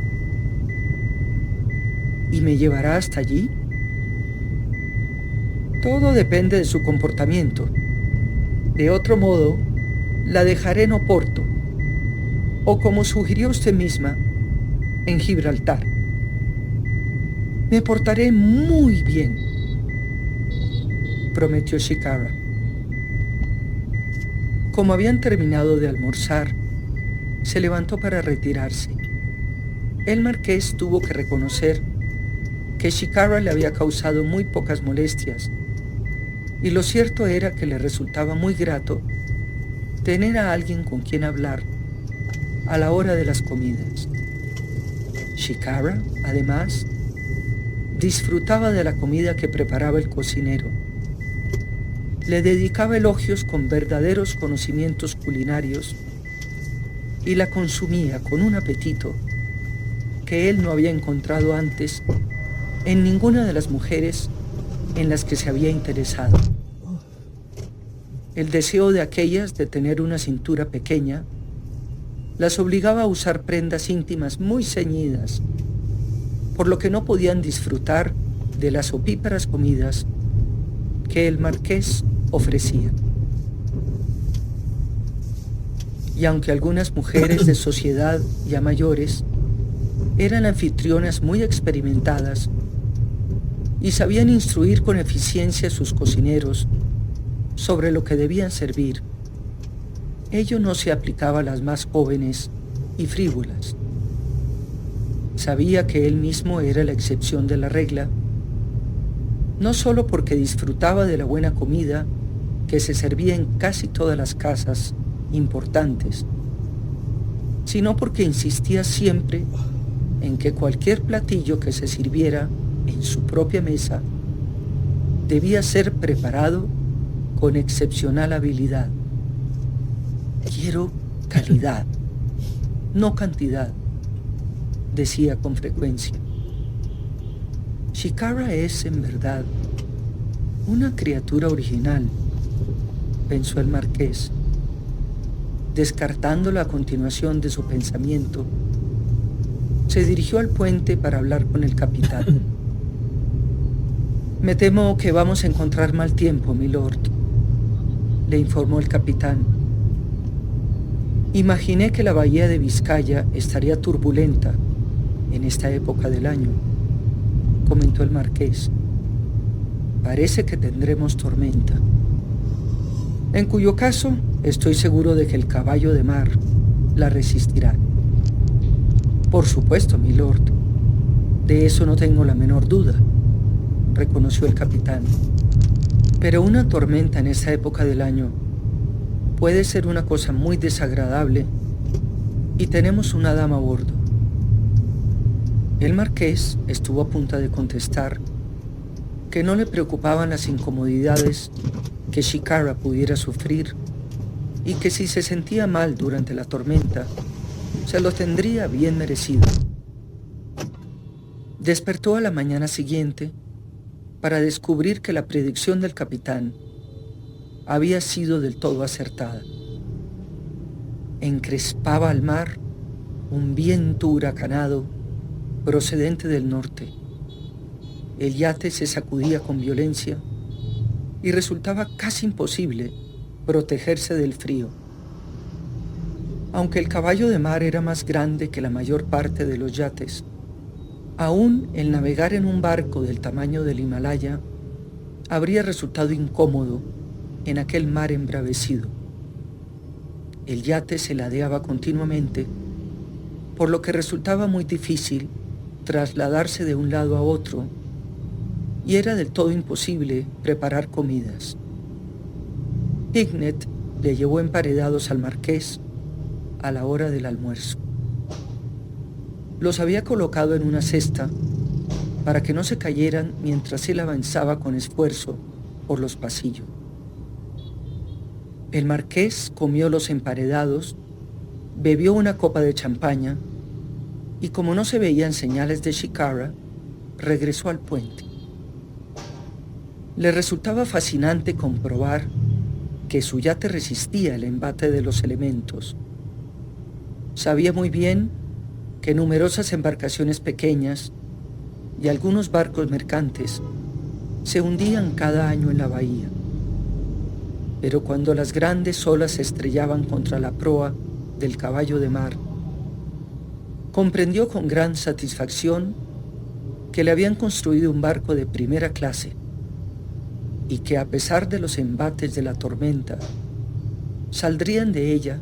¿Y me llevará hasta allí? Todo depende de su comportamiento. De otro modo, la dejaré en Oporto, o como sugirió usted misma, en Gibraltar. Me portaré muy bien, prometió Shikara. Como habían terminado de almorzar, se levantó para retirarse. El marqués tuvo que reconocer que Shikara le había causado muy pocas molestias, y lo cierto era que le resultaba muy grato tener a alguien con quien hablar a la hora de las comidas. Shikara, además, disfrutaba de la comida que preparaba el cocinero. Le dedicaba elogios con verdaderos conocimientos culinarios y la consumía con un apetito que él no había encontrado antes en ninguna de las mujeres en las que se había interesado. El deseo de aquellas de tener una cintura pequeña las obligaba a usar prendas íntimas muy ceñidas, por lo que no podían disfrutar de las opíparas comidas que el marqués ofrecía. Y aunque algunas mujeres de sociedad ya mayores eran anfitrionas muy experimentadas y sabían instruir con eficiencia a sus cocineros sobre lo que debían servir, ello no se aplicaba a las más jóvenes y frívolas. Sabía que él mismo era la excepción de la regla, no solo porque disfrutaba de la buena comida que se servía en casi todas las casas importantes, sino porque insistía siempre en que cualquier platillo que se sirviera en su propia mesa debía ser preparado con excepcional habilidad. Quiero calidad, no cantidad, decía con frecuencia. Shikara es, en verdad, una criatura original, pensó el marqués, descartándolo a continuación de su pensamiento. Se dirigió al puente para hablar con el capitán. Me temo que vamos a encontrar mal tiempo, milord, le informó el capitán. Imaginé que la bahía de Vizcaya estaría turbulenta en esta época del año, comentó el marqués. Parece que tendremos tormenta, en cuyo caso estoy seguro de que el caballo de mar la resistirá. Por supuesto, milord, de eso no tengo la menor duda, reconoció el capitán. Pero una tormenta en esta época del año puede ser una cosa muy desagradable y tenemos una dama a bordo. El marqués estuvo a punto de contestar que no le preocupaban las incomodidades que Shikara pudiera sufrir y que si se sentía mal durante la tormenta, se lo tendría bien merecido. Despertó a la mañana siguiente para descubrir que la predicción del capitán había sido del todo acertada. Encrespaba al mar un viento huracanado procedente del norte. El yate se sacudía con violencia y resultaba casi imposible protegerse del frío. Aunque el caballo de mar era más grande que la mayor parte de los yates, aún el navegar en un barco del tamaño del Himalaya habría resultado incómodo en aquel mar embravecido. El yate se ladeaba continuamente, por lo que resultaba muy difícil trasladarse de un lado a otro y era del todo imposible preparar comidas. Hignett le llevó emparedados al marqués a la hora del almuerzo. Los había colocado en una cesta para que no se cayeran mientras él avanzaba con esfuerzo por los pasillos. El marqués comió los emparedados, bebió una copa de champaña y, como no se veían señales de Shikara, regresó al puente. Le resultaba fascinante comprobar que su yate resistía el embate de los elementos. Sabía muy bien que numerosas embarcaciones pequeñas y algunos barcos mercantes se hundían cada año en la bahía. Pero cuando las grandes olas se estrellaban contra la proa del caballo de mar, comprendió con gran satisfacción que le habían construido un barco de primera clase y que, a pesar de los embates de la tormenta, saldrían de ella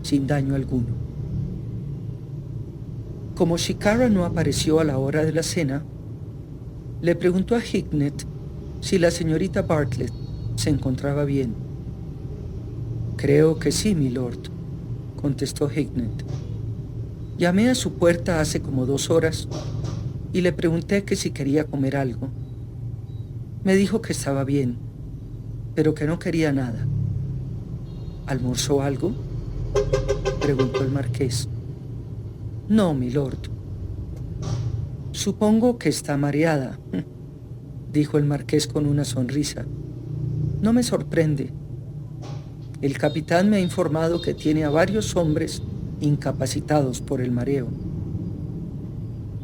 sin daño alguno. Como Shikara no apareció a la hora de la cena, le preguntó a Hignett si la señorita Bartlett se encontraba bien. «Creo que sí, milord», contestó Hignett. Llamé a su puerta hace como 2 horas y le pregunté que si quería comer algo. Me dijo que estaba bien, pero que no quería nada. ¿Almorzó algo?, preguntó el marqués. No, milord. Supongo que está mareada, dijo el marqués con una sonrisa. No me sorprende. El capitán me ha informado que tiene a varios hombres incapacitados por el mareo.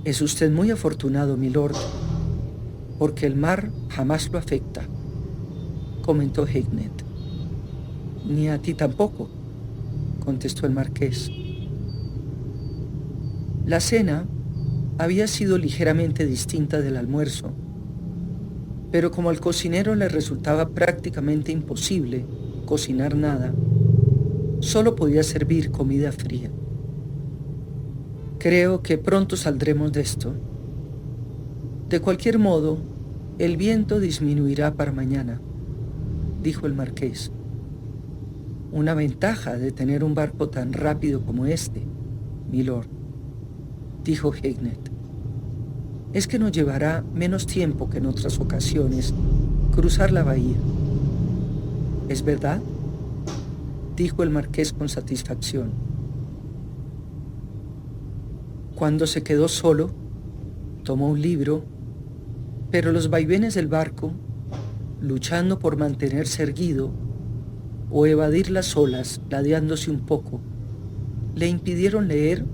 Es usted muy afortunado, milord, porque el mar jamás lo afecta, comentó Hignett. Ni a ti tampoco, contestó el marqués. La cena había sido ligeramente distinta del almuerzo, pero como al cocinero le resultaba prácticamente imposible cocinar nada, solo podía servir comida fría. Creo que pronto saldremos de esto. De cualquier modo, el viento disminuirá para mañana, dijo el marqués. Una ventaja de tener un barco tan rápido como este, milord, dijo Hignett, es que nos llevará menos tiempo que en otras ocasiones cruzar la bahía. ¿Es verdad?, dijo el marqués con satisfacción. Cuando se quedó solo, tomó un libro, pero los vaivenes del barco, luchando por mantenerse erguido o evadir las olas ladeándose un poco, le impidieron leer,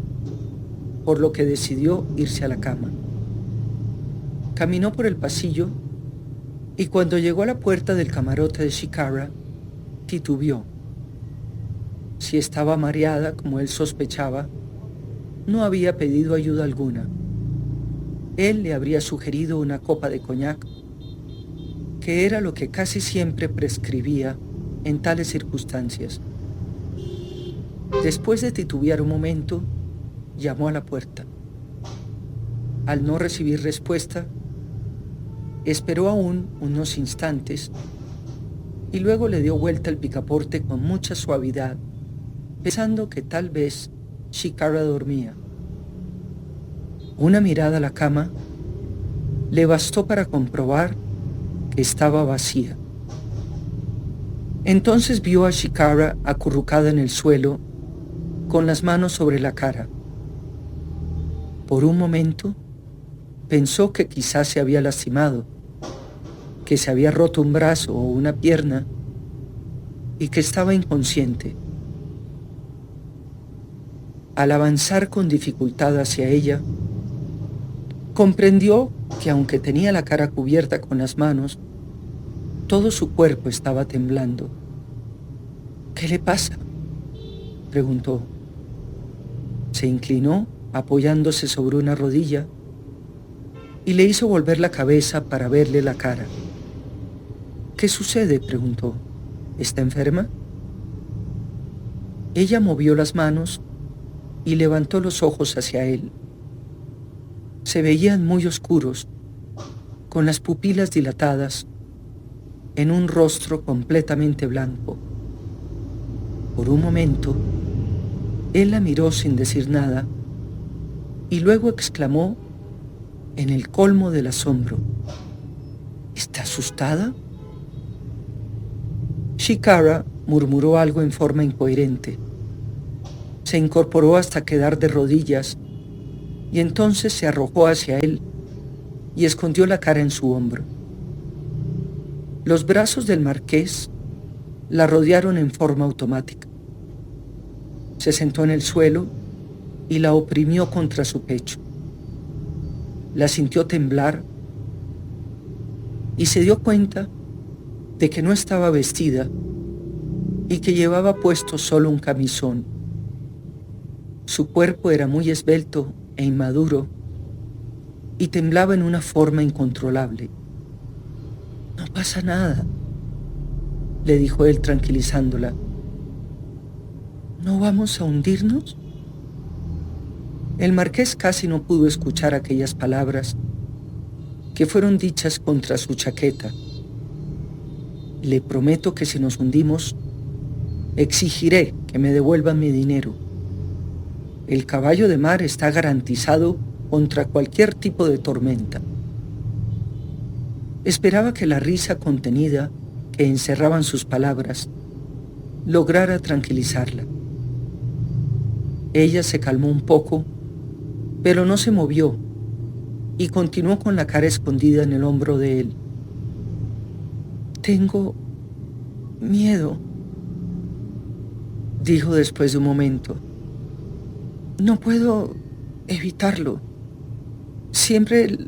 por lo que decidió irse a la cama. Caminó por el pasillo y cuando llegó a la puerta del camarote de Shikara, titubeó. Si estaba mareada, como él sospechaba, no había pedido ayuda alguna. Él le habría sugerido una copa de coñac, que era lo que casi siempre prescribía en tales circunstancias. Después de titubear un momento, llamó a la puerta. Al no recibir respuesta, esperó aún unos instantes y luego le dio vuelta el picaporte con mucha suavidad, pensando que tal vez Shikara dormía. Una mirada a la cama le bastó para comprobar que estaba vacía. Entonces vio a Shikara acurrucada en el suelo, con las manos sobre la cara. Por un momento pensó que quizás se había lastimado, que se había roto un brazo o una pierna y que estaba inconsciente. Al avanzar con dificultad hacia ella, comprendió que aunque tenía la cara cubierta con las manos, todo su cuerpo estaba temblando. ¿Qué le pasa?, preguntó. Se inclinó apoyándose sobre una rodilla y le hizo volver la cabeza para verle la cara. ¿Qué sucede?, preguntó. ¿Está enferma? Ella movió las manos y levantó los ojos hacia él. Se veían muy oscuros, con las pupilas dilatadas, en un rostro completamente blanco. Por un momento, él la miró sin decir nada y luego exclamó en el colmo del asombro: ¿Está asustada? Shikara murmuró algo en forma incoherente. Se incorporó hasta quedar de rodillas y entonces se arrojó hacia él y escondió la cara en su hombro. Los brazos del marqués la rodearon en forma automática. Se sentó en el suelo y la oprimió contra su pecho. La sintió temblar y se dio cuenta de que no estaba vestida y que llevaba puesto solo un camisón. Su cuerpo era muy esbelto e inmaduro y temblaba en una forma incontrolable. No pasa nada, le dijo él tranquilizándola. ¿No vamos a hundirnos? El marqués casi no pudo escuchar aquellas palabras que fueron dichas contra su chaqueta. Le prometo que si nos hundimos, exigiré que me devuelvan mi dinero. El caballo de mar está garantizado contra cualquier tipo de tormenta. Esperaba que la risa contenida que encerraban sus palabras lograra tranquilizarla. Ella se calmó un poco, pero no se movió y continuó con la cara escondida en el hombro de él. Tengo miedo, dijo después de un momento. No puedo evitarlo. Siempre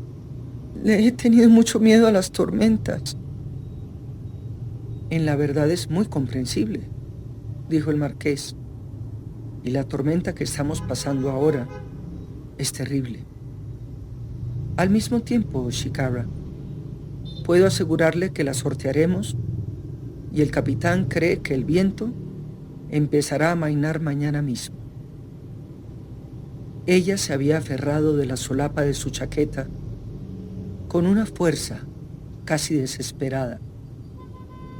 le he tenido mucho miedo a las tormentas. En la verdad es muy comprensible, dijo el marqués. Y la tormenta que estamos pasando ahora es terrible. Al mismo tiempo, Shikara, puedo asegurarle que la sortearemos y el capitán cree que el viento empezará a amainar mañana mismo. Ella se había aferrado de la solapa de su chaqueta con una fuerza casi desesperada,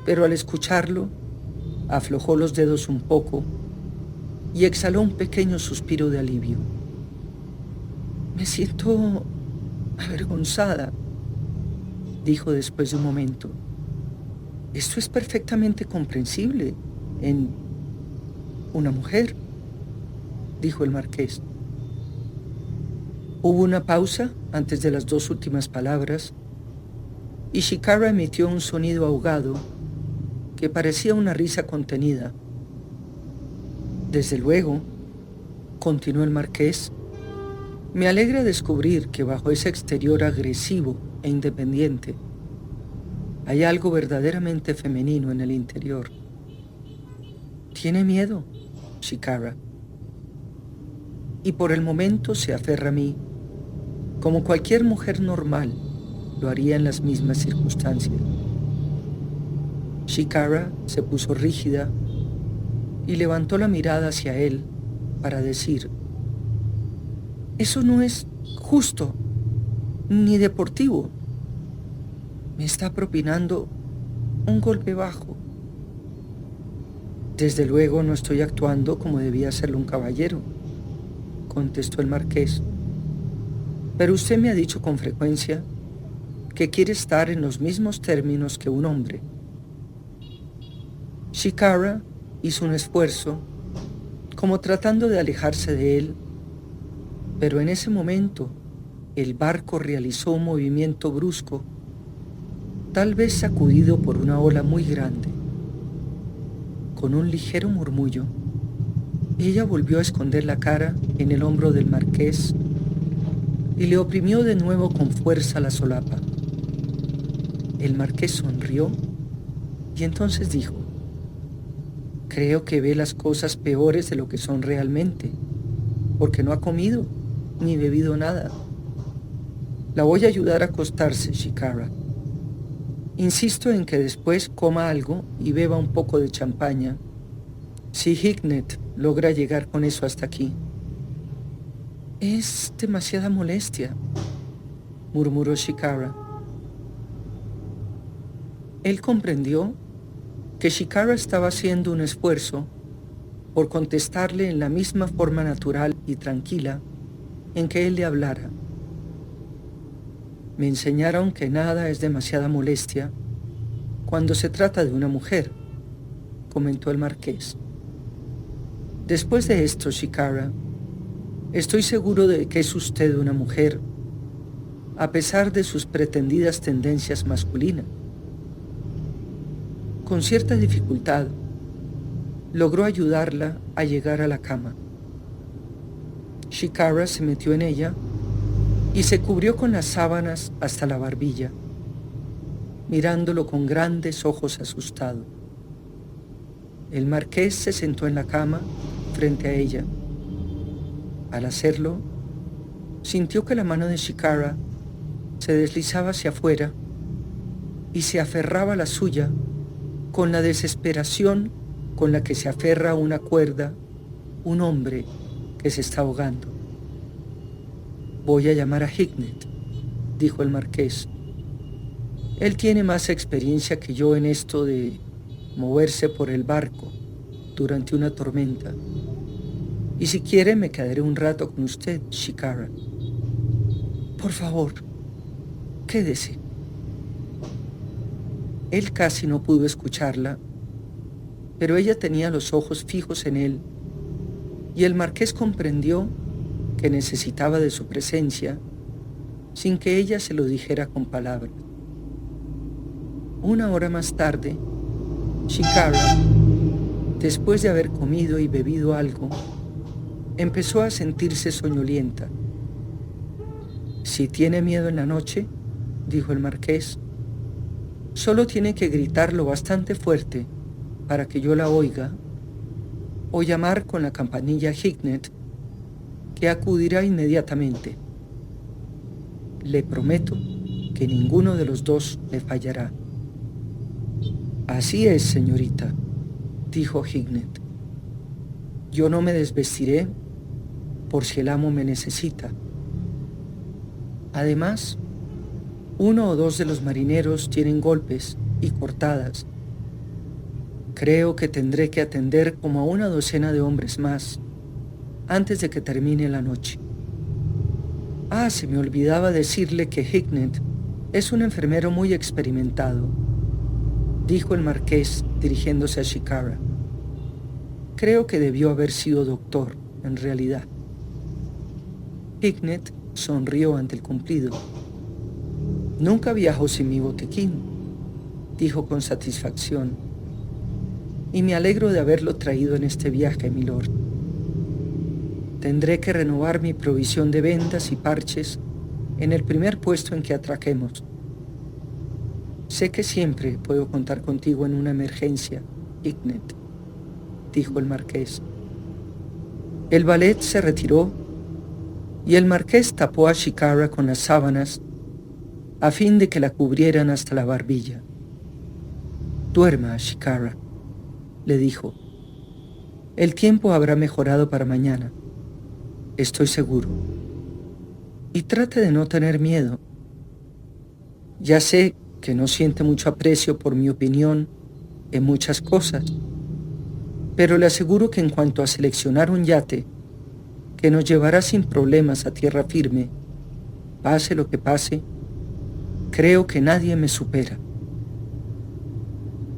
pero al escucharlo aflojó los dedos un poco y exhaló un pequeño suspiro de alivio. Me siento avergonzada, dijo después de un momento. Esto es perfectamente comprensible en una mujer, dijo el marqués. Hubo una pausa antes de las dos últimas palabras y Shikara emitió un sonido ahogado que parecía una risa contenida. Desde luego, continuó el marqués, me alegra descubrir que bajo ese exterior agresivo e independiente hay algo verdaderamente femenino en el interior. Tiene miedo, Shikara, y por el momento se aferra a mí, como cualquier mujer normal lo haría en las mismas circunstancias. Shikara se puso rígida y levantó la mirada hacia él para decir: eso no es justo ni deportivo. Me está propinando un golpe bajo. Desde luego no estoy actuando como debía hacerlo un caballero, contestó el marqués. Pero usted me ha dicho con frecuencia que quiere estar en los mismos términos que un hombre. Shikara hizo un esfuerzo, como tratando de alejarse de él, pero en ese momento el barco realizó un movimiento brusco, tal vez sacudido por una ola muy grande. Con un ligero murmullo, ella volvió a esconder la cara en el hombro del marqués y le oprimió de nuevo con fuerza la solapa. El marqués sonrió y entonces dijo: creo que ve las cosas peores de lo que son realmente, porque no ha comido ni bebido nada. La voy a ayudar a acostarse, Shikara. Insisto en que después coma algo y beba un poco de champaña, si Hicknet logra llegar con eso hasta aquí. Es demasiada molestia, murmuró Shikara. Él comprendió que Shikara estaba haciendo un esfuerzo por contestarle en la misma forma natural y tranquila en que él le hablara. Me enseñaron que nada es demasiada molestia cuando se trata de una mujer, comentó el marqués. Después de esto, Shikara, estoy seguro de que es usted una mujer, a pesar de sus pretendidas tendencias masculinas. Con cierta dificultad, logró ayudarla a llegar a la cama. Shikara se metió en ella y se cubrió con las sábanas hasta la barbilla, mirándolo con grandes ojos asustados. El marqués se sentó en la cama frente a ella. Al hacerlo, sintió que la mano de Shikara se deslizaba hacia afuera y se aferraba a la suya con la desesperación con la que se aferra a una cuerda un hombre que se está ahogando. Voy a llamar a Hicknet, dijo el marqués. Él tiene más experiencia que yo en esto de moverse por el barco durante una tormenta Y si quiere, me quedaré un rato con usted, Shikara. Por favor, quédese. Él casi no pudo escucharla, pero ella tenía los ojos fijos en él, y el marqués comprendió que necesitaba de su presencia sin que ella se lo dijera con palabras. Una hora más tarde, Shikara, después de haber comido y bebido algo, empezó a sentirse soñolienta. Si tiene miedo en la noche, dijo el marqués, solo tiene que gritarlo bastante fuerte para que yo la oiga, o llamar con la campanilla Hicknet, que acudirá inmediatamente. Le prometo que ninguno de los dos le fallará. Así es, señorita, dijo Hicknet. Yo no me desvestiré por si el amo me necesita. Además, uno o dos de los marineros tienen golpes y cortadas. Creo que tendré que atender como a una docena de hombres más antes de que termine la noche. Ah, se me olvidaba decirle que Hicknet es un enfermero muy experimentado, dijo el marqués dirigiéndose a Shikara. Creo que debió haber sido doctor, en realidad. Hicknet sonrió ante el cumplido. Nunca viajo sin mi botiquín, dijo con satisfacción, y me alegro de haberlo traído en este viaje, milord. Tendré que renovar mi provisión de vendas y parches en el primer puesto en que atraquemos. Sé que siempre puedo contar contigo en una emergencia, Hicknet, dijo el marqués. El valet se retiró y el marqués tapó a Shikara con las sábanas a fin de que la cubrieran hasta la barbilla. Duerma, Shikara, le dijo. El tiempo habrá mejorado para mañana, estoy seguro. Y trate de no tener miedo. Ya sé que no siente mucho aprecio por mi opinión en muchas cosas, pero le aseguro que en cuanto a seleccionar un yate que nos llevará sin problemas a tierra firme, pase lo que pase, creo que nadie me supera.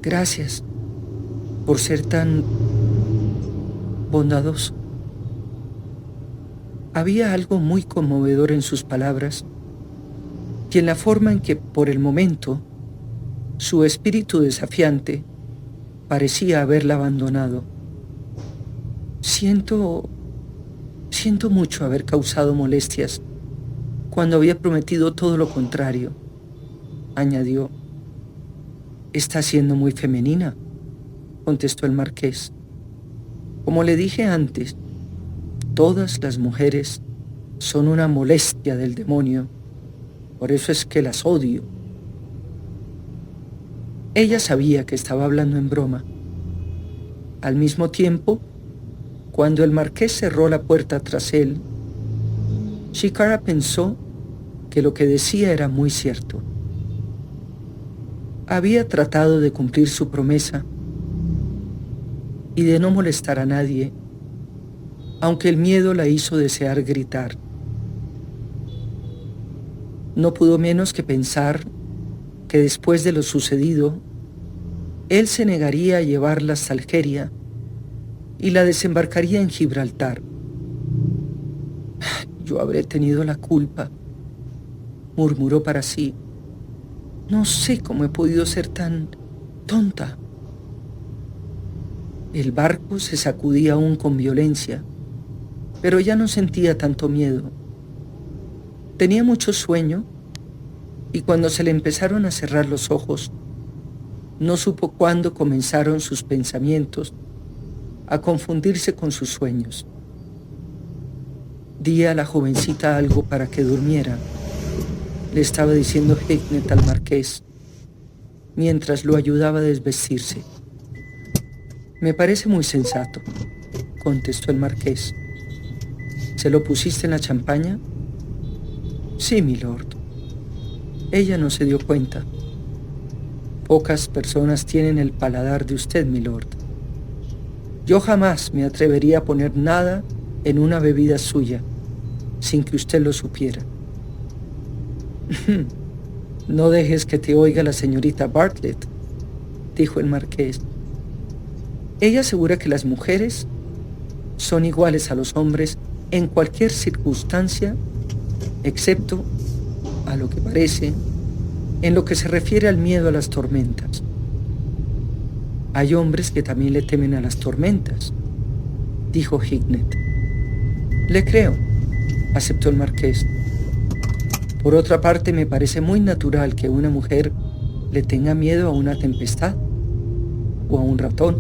Gracias por ser tan bondadoso. Había algo muy conmovedor en sus palabras y en la forma en que, por el momento, su espíritu desafiante parecía haberla abandonado. Siento mucho haber causado molestias cuando había prometido todo lo contrario, añadió. Está siendo muy femenina, contestó el marqués. Como le dije antes, todas las mujeres son una molestia del demonio, por eso es que las odio. Ella sabía que estaba hablando en broma. Al mismo tiempo, cuando el marqués cerró la puerta tras él, Shikara pensó que lo que decía era muy cierto. Había tratado de cumplir su promesa y de no molestar a nadie, aunque el miedo la hizo desear gritar. No pudo menos que pensar que después de lo sucedido, él se negaría a llevarla hasta Algeria y la desembarcaría en Gibraltar. Yo habré tenido la culpa, murmuró para sí. No sé cómo he podido ser tan tonta. El barco se sacudía aún con violencia, pero ya no sentía tanto miedo. Tenía mucho sueño y cuando se le empezaron a cerrar los ojos, no supo cuándo comenzaron sus pensamientos a confundirse con sus sueños. Di a la jovencita algo para que durmiera, le estaba diciendo Hicknet al marqués, mientras lo ayudaba a desvestirse. Me parece muy sensato, contestó el marqués. ¿Se lo pusiste en la champaña? Sí, milord. Ella no se dio cuenta. Pocas personas tienen el paladar de usted, milord. Yo jamás me atrevería a poner nada en una bebida suya, sin que usted lo supiera. No dejes que te oiga la señorita Bartlett, dijo el marqués. Ella asegura que las mujeres son iguales a los hombres en cualquier circunstancia, excepto, a lo que parece, en lo que se refiere al miedo a las tormentas. Hay hombres que también le temen a las tormentas, dijo Hignett. Le creo, aceptó el marqués. Por otra parte, me parece muy natural que una mujer le tenga miedo a una tempestad o a un ratón.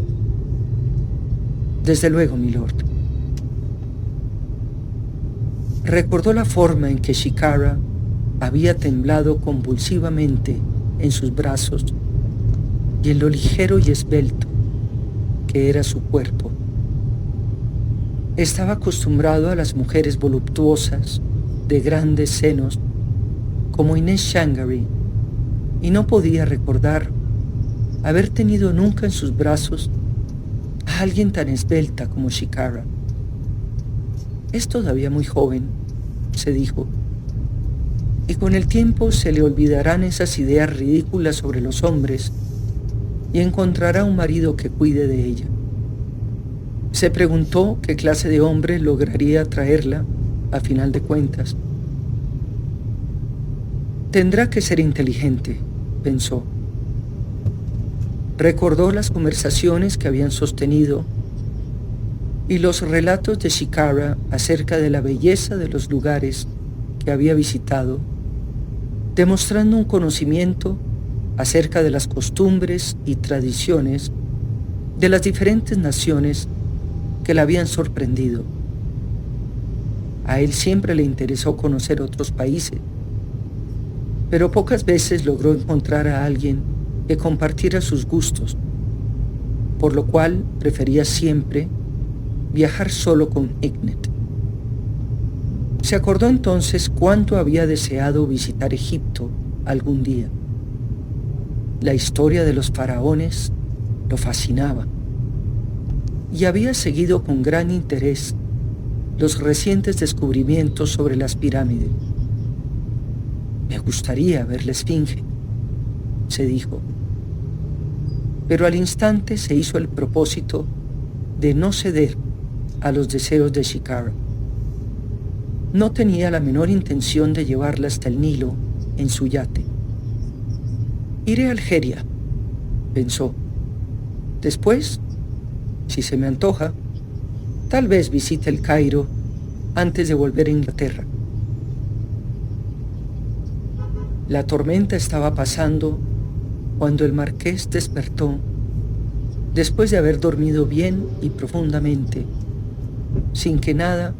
Desde luego, milord. Recordó la forma en que Shikara había temblado convulsivamente en sus brazos y en lo ligero y esbelto que era su cuerpo. Estaba acostumbrado a las mujeres voluptuosas, de grandes senos, como Inés Shangari, y no podía recordar haber tenido nunca en sus brazos a alguien tan esbelta como Shikara. Es todavía muy joven, se dijo, y con el tiempo se le olvidarán esas ideas ridículas sobre los hombres y encontrará un marido que cuide de ella. Se preguntó qué clase de hombre lograría atraerla, a final de cuentas. Tendrá que ser inteligente, pensó. Recordó las conversaciones que habían sostenido y los relatos de Shikara acerca de la belleza de los lugares que había visitado, demostrando un conocimiento acerca de las costumbres y tradiciones de las diferentes naciones que la habían sorprendido. A él siempre le interesó conocer otros países, pero pocas veces logró encontrar a alguien que compartiera sus gustos, por lo cual prefería siempre viajar solo con Hignett. Se acordó entonces cuánto había deseado visitar Egipto algún día. La historia de los faraones lo fascinaba y había seguido con gran interés los recientes descubrimientos sobre las pirámides. Me gustaría ver la Esfinge, se dijo, pero al instante se hizo el propósito de no ceder a los deseos de Shikara. No tenía la menor intención de llevarla hasta el Nilo en su yate. Iré a Algeria, pensó. Después, si se me antoja, tal vez visite el Cairo antes de volver a Inglaterra. La tormenta estaba pasando cuando el marqués despertó, después de haber dormido bien y profundamente, sin que nada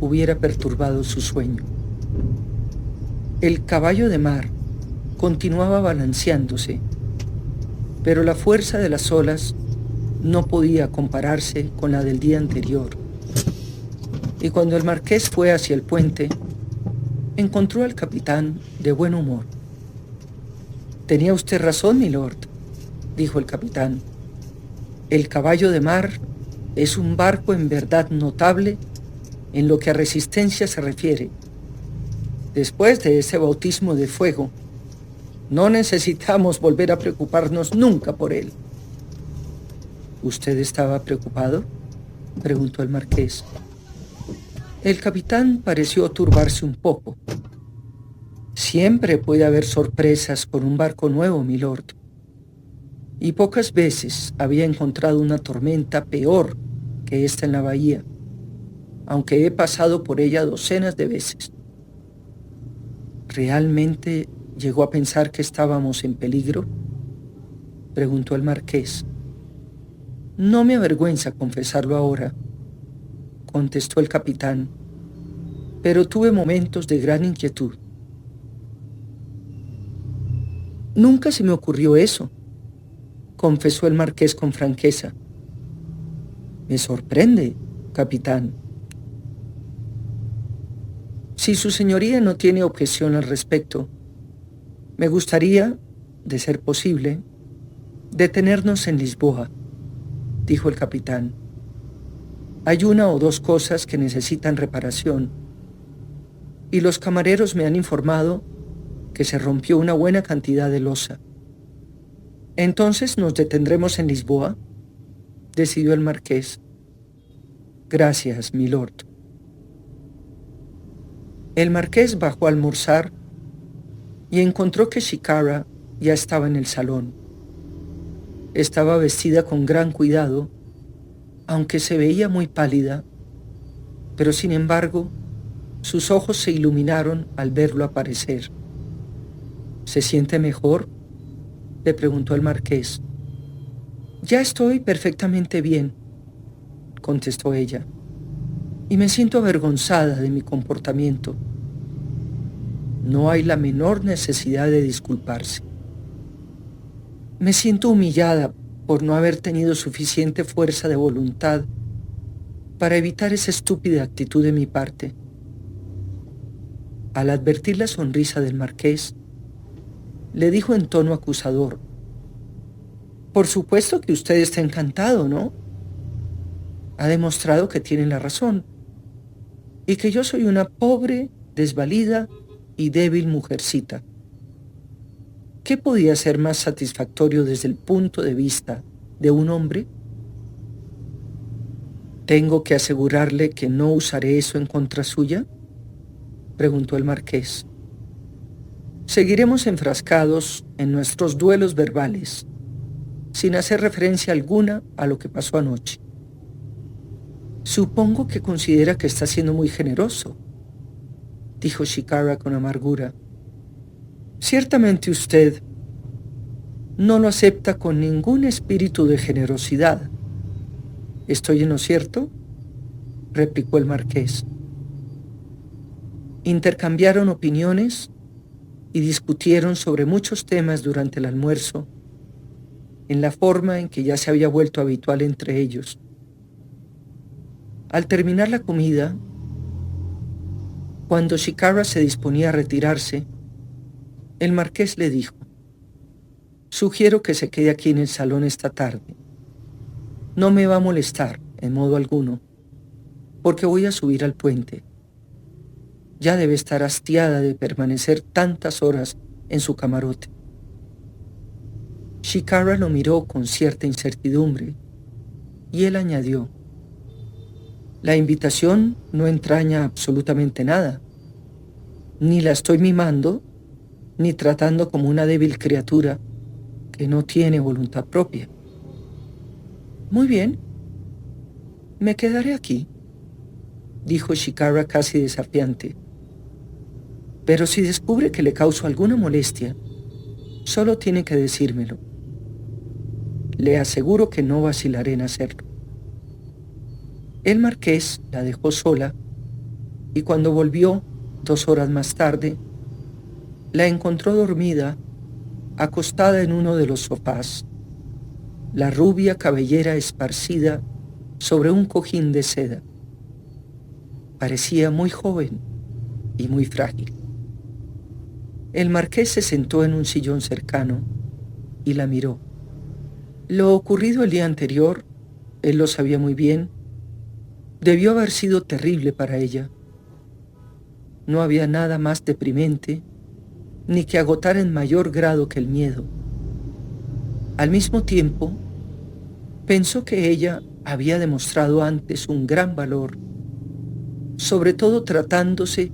hubiera perturbado su sueño. El caballo de mar continuaba balanceándose, pero la fuerza de las olas no podía compararse con la del día anterior. Y cuando el marqués fue hacia el puente, encontró al capitán de buen humor. «Tenía usted razón, milord», dijo el capitán. «El caballo de mar es un barco en verdad notable en lo que a resistencia se refiere. Después de ese bautismo de fuego, no necesitamos volver a preocuparnos nunca por él». «¿Usted estaba preocupado?», preguntó el marqués. El capitán pareció turbarse un poco. «Siempre puede haber sorpresas con un barco nuevo, milord. Y pocas veces había encontrado una tormenta peor que esta en la bahía, aunque he pasado por ella docenas de veces». «¿Realmente llegó a pensar que estábamos en peligro?», preguntó el marqués. «No me avergüenza confesarlo ahora», contestó el capitán, «pero tuve momentos de gran inquietud». «Nunca se me ocurrió eso», confesó el marqués con franqueza. «Me sorprende, capitán». «Si su señoría no tiene objeción al respecto, me gustaría, de ser posible, detenernos en Lisboa», dijo el capitán. Hay una o dos cosas que necesitan reparación, y los camareros me han informado que se rompió una buena cantidad de loza. Entonces nos detendremos en Lisboa, decidió el marqués. Gracias, milord. El marqués bajó a almorzar y encontró que Shikara ya estaba en el salón. Estaba vestida con gran cuidado, aunque se veía muy pálida, pero sin embargo, sus ojos se iluminaron al verlo aparecer. ¿Se siente mejor?, le preguntó el marqués. Ya estoy perfectamente bien, contestó ella, y me siento avergonzada de mi comportamiento. No hay la menor necesidad de disculparse. Me siento humillada por no haber tenido suficiente fuerza de voluntad para evitar esa estúpida actitud de mi parte. Al advertir la sonrisa del marqués, le dijo en tono acusador: Por supuesto que usted está encantado, ¿no? Ha demostrado que tiene la razón y que yo soy una pobre, desvalida y débil mujercita. ¿Qué podía ser más satisfactorio desde el punto de vista de un hombre? ¿Tengo que asegurarle que no usaré eso en contra suya?, preguntó el marqués. Seguiremos enfrascados en nuestros duelos verbales, sin hacer referencia alguna a lo que pasó anoche. Supongo que considera que está siendo muy generoso, dijo Shikara con amargura. Ciertamente usted no lo acepta con ningún espíritu de generosidad. ¿Estoy en lo cierto?, replicó el marqués. Intercambiaron opiniones y discutieron sobre muchos temas durante el almuerzo, en la forma en que ya se había vuelto habitual entre ellos. Al terminar la comida, cuando Shikara se disponía a retirarse, el marqués le dijo: Sugiero que se quede aquí en el salón esta tarde. No me va a molestar, en modo alguno, porque voy a subir al puente. Ya debe estar hastiada de permanecer tantas horas en su camarote. Shikara lo miró con cierta incertidumbre y él añadió: La invitación no entraña absolutamente nada. Ni la estoy mimando, ni tratando como una débil criatura que no tiene voluntad propia. Muy bien, me quedaré aquí, dijo Shikara casi desafiante. Pero si descubre que le causo alguna molestia, solo tiene que decírmelo. Le aseguro que no vacilaré en hacerlo. El marqués la dejó sola y cuando volvió 2 horas más tarde, la encontró dormida, acostada en uno de los sofás, la rubia cabellera esparcida sobre un cojín de seda. Parecía muy joven y muy frágil. El marqués se sentó en un sillón cercano y la miró. Lo ocurrido el día anterior, él lo sabía muy bien, debió haber sido terrible para ella. No había nada más deprimente ni que agotar en mayor grado que el miedo. Al mismo tiempo, pensó que ella había demostrado antes un gran valor, sobre todo tratándose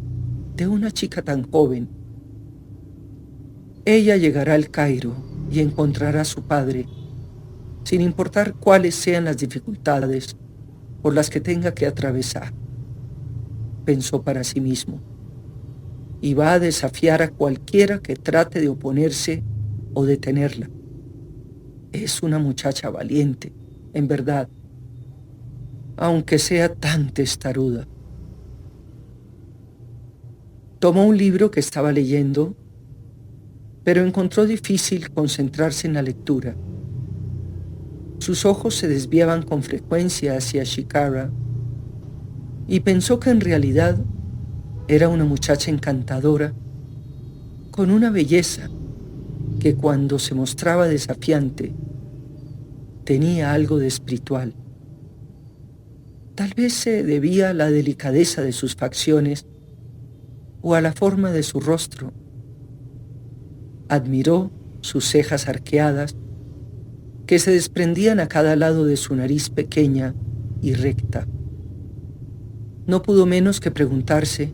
de una chica tan joven. Ella llegará al Cairo y encontrará a su padre, sin importar cuáles sean las dificultades por las que tenga que atravesar, pensó para sí mismo, y va a desafiar a cualquiera que trate de oponerse o detenerla. Es una muchacha valiente, en verdad, aunque sea tan testaruda. Tomó un libro que estaba leyendo, pero encontró difícil concentrarse en la lectura. Sus ojos se desviaban con frecuencia hacia Shikara y pensó que en realidad era una muchacha encantadora, con una belleza que cuando se mostraba desafiante tenía algo de espiritual. Tal vez se debía a la delicadeza de sus facciones o a la forma de su rostro. Admiró sus cejas arqueadas, que se desprendían a cada lado de su nariz pequeña y recta. No pudo menos que preguntarse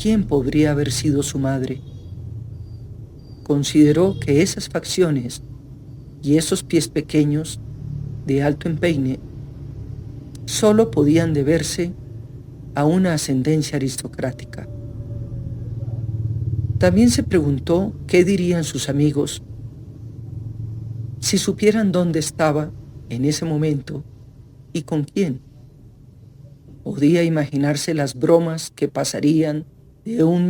quién podría haber sido su madre. Consideró que esas facciones y esos pies pequeños, de alto empeine, solo podían deberse a una ascendencia aristocrática. También se preguntó qué dirían sus amigos si supieran dónde estaba en ese momento y con quién. Podía imaginarse las bromas que pasarían de un